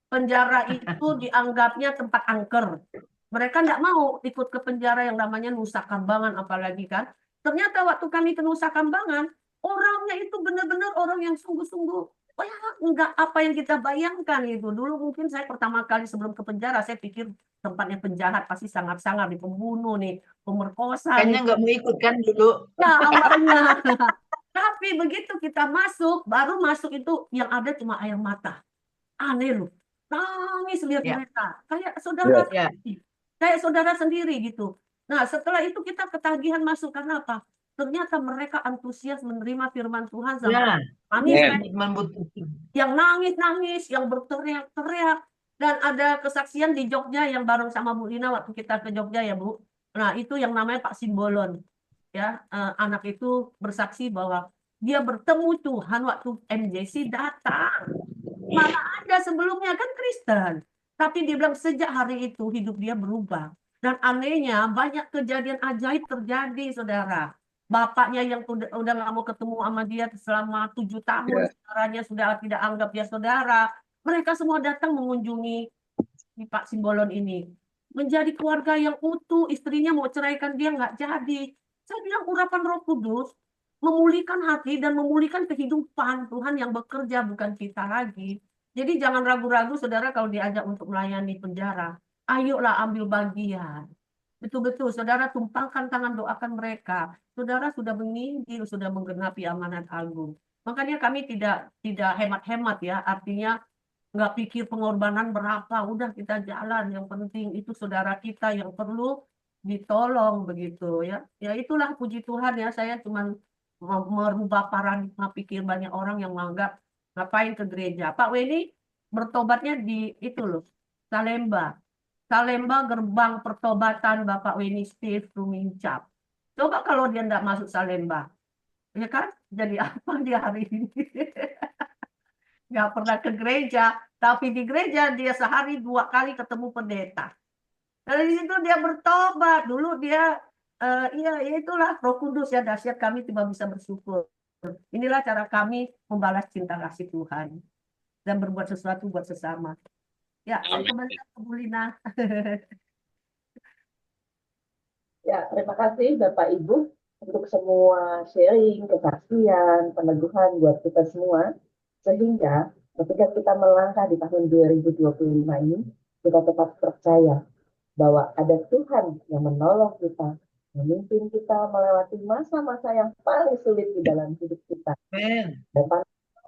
Penjara itu dianggapnya tempat angker. Mereka tidak mau ikut ke penjara yang namanya Nusa Kambangan apalagi kan. Ternyata waktu kami ke Nusa Kambangan, orangnya itu benar-benar orang yang sungguh-sungguh, oh ya enggak apa yang kita bayangkan itu. Dulu mungkin saya pertama kali sebelum ke penjara, saya pikir tempatnya penjahat pasti sangat-sangat nih, pembunuh nih, pemerkosa kayaknya nih. nggak mau ikut kan dulu. Ya, banyak. Tapi begitu kita masuk, baru masuk itu yang ada cuma air mata. Aneh loh. Nangis lihat Ya. mereka. Kayak saudara Ya. sendiri. Kayak saudara sendiri gitu. Nah, setelah itu kita ketagihan masuk. Karena apa? Ternyata mereka antusias menerima firman Tuhan sampai Ya. nangis. Amen. Kayak Membutuhkan. yang nangis-nangis, yang berteriak-teriak. Dan ada kesaksian di Jogja yang bareng sama Bu Lina waktu kita ke Jogja ya Bu. Nah, itu yang namanya Pak Simbolon. Ya, anak itu bersaksi bahwa dia bertemu Tuhan waktu MJC datang. Mana ada sebelumnya kan Kristen. Tapi dia bilang sejak hari itu hidup dia berubah. Dan anehnya banyak kejadian ajaib terjadi saudara. Bapaknya yang udah nggak mau ketemu sama dia selama 7 tahun. Ya. Saudaranya sudah tidak anggap dia saudara. Mereka semua datang mengunjungi Pak Simbolon ini. Menjadi keluarga yang utuh. Istrinya mau ceraikan dia nggak jadi. Saya bilang urapan Roh Kudus memulihkan hati dan memulihkan kehidupan Tuhan yang bekerja, bukan kita lagi. Jadi jangan ragu-ragu saudara kalau diajak untuk melayani penjara. Ayolah ambil bagian. Betul-betul saudara tumpangkan tangan, doakan mereka. Saudara sudah menginjil, sudah menggenapi amanat agung. Makanya kami tidak hemat-hemat ya. Artinya nggak pikir pengorbanan berapa. Udah kita jalan. Yang penting itu saudara kita yang perlu ditolong begitu ya. Ya itulah puji Tuhan ya. Saya cuman merubah paradigma pikir banyak orang yang menganggap ngapain ke gereja. Pak Weni bertobatnya di itu loh, Salemba. Salemba gerbang pertobatan Bapak Weni Steve Rumincap. Coba kalau dia tidak masuk Salemba, ya kan? Jadi apa dia hari ini? Nggak pernah ke gereja, tapi di gereja dia sehari 2 kali ketemu pendeta. Dari situ dia bertobat. Dulu dia iya, itulah Roh Kudus ya, dahsyat kami tiba bisa bersyukur. Inilah cara kami membalas cinta kasih Tuhan dan berbuat sesuatu buat sesama. Ya, saya kembali ke Bu Lina. Ya, terima kasih Bapak Ibu untuk semua sharing, kesaksian, peneguhan buat kita semua. Sehingga ketika kita melangkah di tahun 2025 ini, kita tetap percaya bahwa ada Tuhan yang menolong kita, memimpin kita melewati masa-masa yang paling sulit di dalam hidup kita. Amen. Dan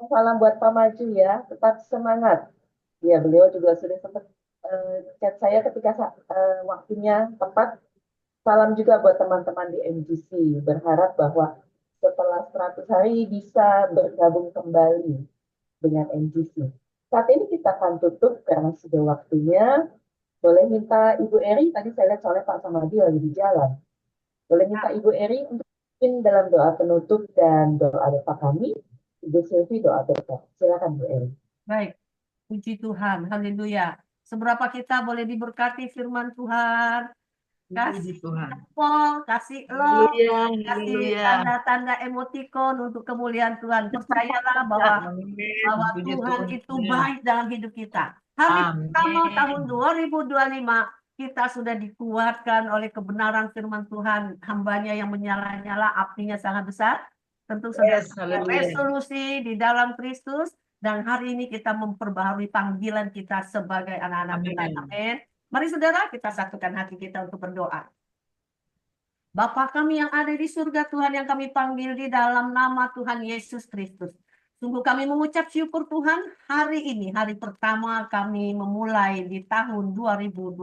salam buat Pak Maju ya, tetap semangat. Ya, beliau juga sudah sempat chat saya ketika waktunya tepat. Salam juga buat teman-teman di MGC. Berharap bahwa setelah 100 hari bisa bergabung kembali dengan MGC. Saat ini kita akan tutup karena sudah waktunya. Boleh minta Ibu Eri, tadi saya lihat soalnya Pak Samadi lagi di jalan. Boleh minta Ibu Eri untuk pimpin dalam doa penutup dan doa berkat kami. Ibu Sylvie doa berkat. Silakan Bu Eri. Baik, puji Tuhan, haleluya. Seberapa kita boleh diberkati firman Tuhan, kasih Puji Tuhan. jempol, kasih love, Haleluya, kasih haleluya. tanda-tanda emoticon untuk kemuliaan Tuhan. Percayalah bahwa Amin. Puji Tuhan Tuhan. itu baik dalam hidup kita. Hari pertama Amin. tahun 2025 kita sudah dikuatkan oleh kebenaran firman Tuhan. Hambanya yang menyala-nyala, apinya sangat besar. Tentu sudah Yes, haleluya. resolusi di dalam Kristus. Dan hari ini kita memperbaharui panggilan kita sebagai anak-anak Tuhan. Amin. Amin. Mari saudara kita satukan hati kita untuk berdoa. Bapa kami yang ada di surga, Tuhan yang kami panggil di dalam nama Tuhan Yesus Kristus. Sungguh kami mengucap syukur Tuhan, hari ini, hari pertama kami memulai di tahun 2025.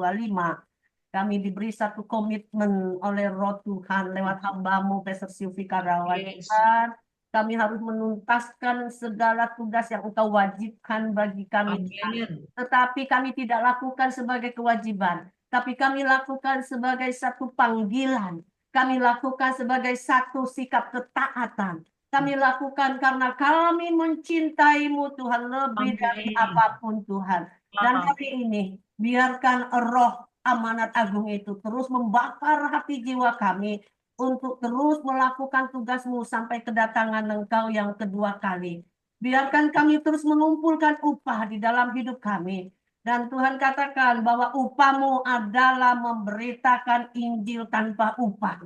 Kami diberi satu komitmen oleh Roh Tuhan lewat hamba-Mu, Pastor Sylvie Karawan. Yes. Tuhan, kami harus menuntaskan segala tugas yang Engkau wajibkan bagi kami. Amin. Tetapi kami tidak lakukan sebagai kewajiban, tapi kami lakukan sebagai satu panggilan. Kami lakukan sebagai satu sikap ketaatan. Kami lakukan karena kami mencintai-Mu Tuhan lebih dari apapun Tuhan. Dan hari ini biarkan roh amanat agung itu terus membakar hati jiwa kami untuk terus melakukan tugas-Mu sampai kedatangan Engkau yang kedua kali. Biarkan kami terus mengumpulkan upah di dalam hidup kami. Dan Tuhan katakan bahwa upah-Mu adalah memberitakan Injil tanpa upah.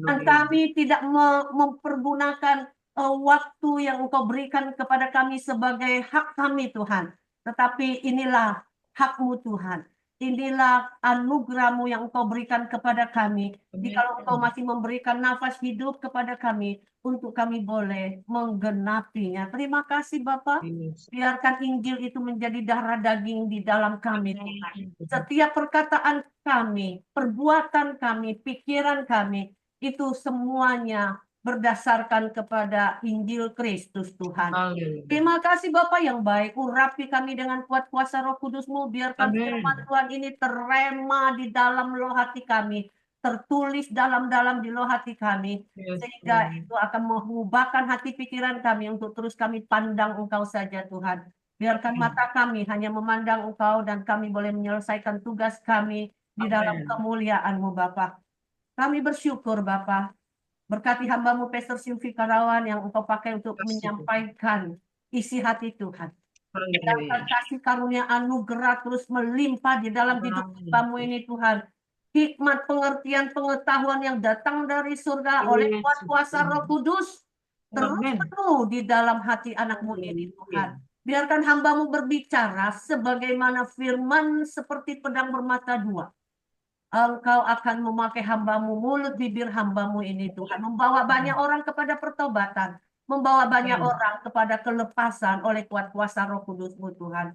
Dan kami tidak mempergunakan waktu yang Engkau berikan kepada kami sebagai hak kami Tuhan. Tetapi inilah hak-Mu Tuhan. Inilah anugerah-Mu yang Engkau berikan kepada kami. Jikalau Engkau masih memberikan nafas hidup kepada kami, untuk kami boleh menggenapinya. Terima kasih Bapa. Biarkan Injil itu menjadi darah daging di dalam kami. Setiap perkataan kami, perbuatan kami, pikiran kami, itu semuanya berdasarkan kepada Injil Kristus Tuhan. Terima kasih Bapak yang baik. Urapi kami dengan kuat kuasa Roh Kudus-Mu. Biarkan firman Tuhan ini terrema di dalam loh hati kami. Tertulis dalam-dalam di loh hati kami. Sehingga itu akan mengubahkan hati pikiran kami untuk terus kami pandang Engkau saja Tuhan. Biarkan mata kami hanya memandang Engkau dan kami boleh menyelesaikan tugas kami di dalam kemuliaan-Mu Bapak. Kami bersyukur Bapak. Berkati hamba-Mu Pastor Sylvie Karawan yang Engkau pakai untuk menyampaikan isi hati Tuhan. Biarkan kasih karunia anugerah terus melimpah di dalam hidup hamba-Mu ini Tuhan. Hikmat, pengertian, pengetahuan yang datang dari surga oleh kuasa Roh Kudus terus penuh di dalam hati anak-Mu ini Tuhan. Biarkan hamba-Mu berbicara sebagaimana firman seperti pedang bermata dua. Engkau akan memakai hamba-Mu, mulut bibir hamba-Mu ini Tuhan. Membawa banyak orang kepada pertobatan. Membawa banyak orang kepada kelepasan oleh kuat kuasa Roh Kudus-Mu Tuhan.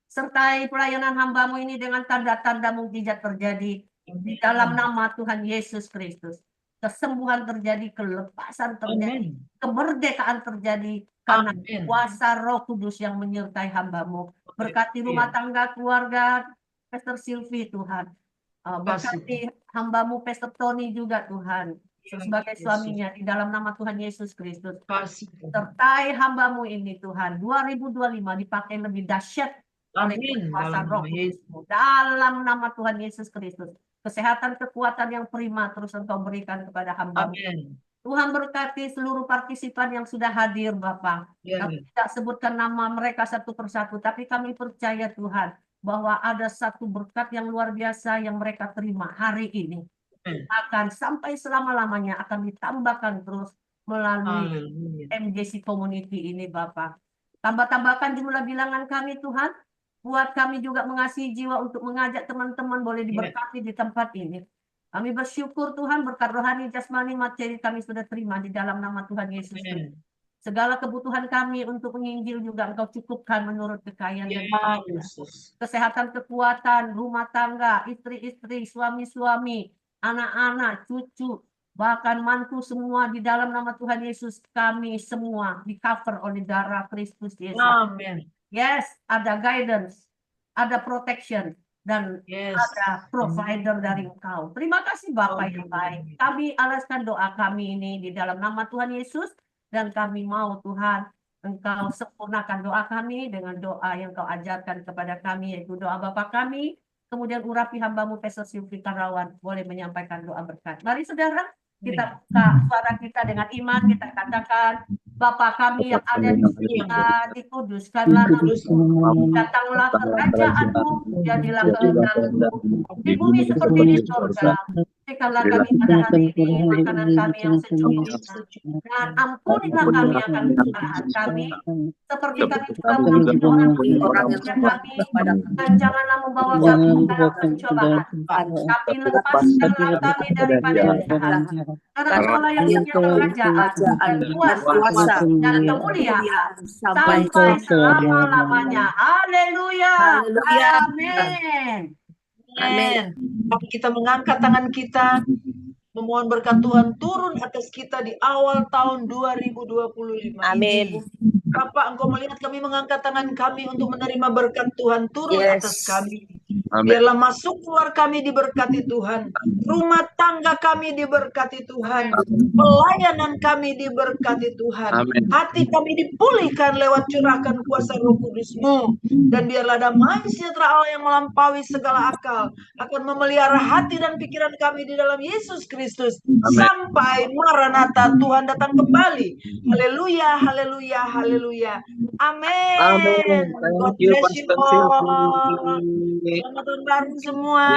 Sertai pelayanan hamba-Mu ini dengan tanda-tanda mukjizat terjadi di dalam nama Tuhan Yesus Kristus. Kesembuhan terjadi, kelepasan terjadi, kemerdekaan terjadi karena kuasa Roh Kudus yang menyertai hamba-Mu. Berkati rumah tangga, keluarga, Pastor Sylvie Tuhan. Berkati hamba-Mu Pastor Tony juga Tuhan. Sebagai suaminya di dalam nama Tuhan Yesus Kristus. Sertai hamba-Mu ini Tuhan. 2025 dipakai lebih dahsyat oleh kuasa Roh Kudus-Mu. Dalam nama Tuhan Yesus Kristus. Kesehatan, kekuatan yang prima terus Engkau berikan kepada hamba-Mu. Tuhan berkati seluruh partisipan yang sudah hadir Bapak. Kami tidak sebutkan nama mereka satu persatu. Tapi kami percaya Tuhan. Bahwa ada satu berkat yang luar biasa yang mereka terima hari ini. Akan sampai selama-lamanya akan ditambahkan terus melalui MJC Community ini Bapak. Tambah-tambahkan jumlah bilangan kami Tuhan. Buat kami juga mengasihi jiwa untuk mengajak teman-teman boleh diberkati di tempat ini. Kami bersyukur Tuhan berkat rohani, jasmani, materi kami sudah terima di dalam nama Tuhan Yesus Kristus. Segala kebutuhan kami untuk menginjil juga Engkau cukupkan menurut kekayaan dan kesehatan, kekuatan, rumah tangga, istri-istri, suami-suami, anak-anak, cucu, bahkan mantu semua di dalam nama Tuhan Yesus kami semua di cover oleh darah Kristus Yesus. Yes, ada guidance, ada protection, dan Yes. ada provider dari Engkau. Terima kasih Bapak yang baik. Kami alaskan doa kami ini di dalam nama Tuhan Yesus, dan kami mau Tuhan Engkau sempurnakan doa kami dengan doa yang Kau ajarkan kepada kami, yaitu doa Bapa kami. Kemudian urapi hamba-Mu Pastor Silvi Karawan boleh menyampaikan doa berkat. Mari saudara, kita buka suara kita dengan iman, kita katakan, Bapa kami yang ada di surga, dikuduskanlah namamu, datanglah kerajaan-Mu, jadilah kehendak-Mu di bumi seperti di surga. Berikanlah kami pada hari ini makanan kami yang secukupnya, dan ampunilah kami akan kesalahan kami, seperti kami juga mengampuni orang yang kami, dan janganlah membawa kami ke dalam pencobaan, tapi lepaskanlah kami daripada yang jahat. Karena Engkaulah yang punya kerajaan dan kuasa dan kemuliaan sampai selama-lamanya. Haleluya. Amin. Amin. Tapi kita mengangkat tangan kita, memohon berkat Tuhan turun atas kita di awal tahun 2025 Amin. ini. Bapak, Engkau melihat kami mengangkat tangan kami untuk menerima berkat Tuhan turun atas kami. Biarlah masuk keluar kami diberkati Tuhan. Rumah tangga kami diberkati Tuhan. Pelayanan kami diberkati Tuhan. Hati kami dipulihkan lewat curahkan kuasa Roh Kudus-Mu. Dan biarlah damai sejahtera Allah yang melampaui segala akal akan memelihara hati dan pikiran kami di dalam Yesus Kristus. Sampai Maranatha Tuhan datang kembali. Haleluya, haleluya, haleluya. Amin. God bless you all. Selamat tahun baru semua.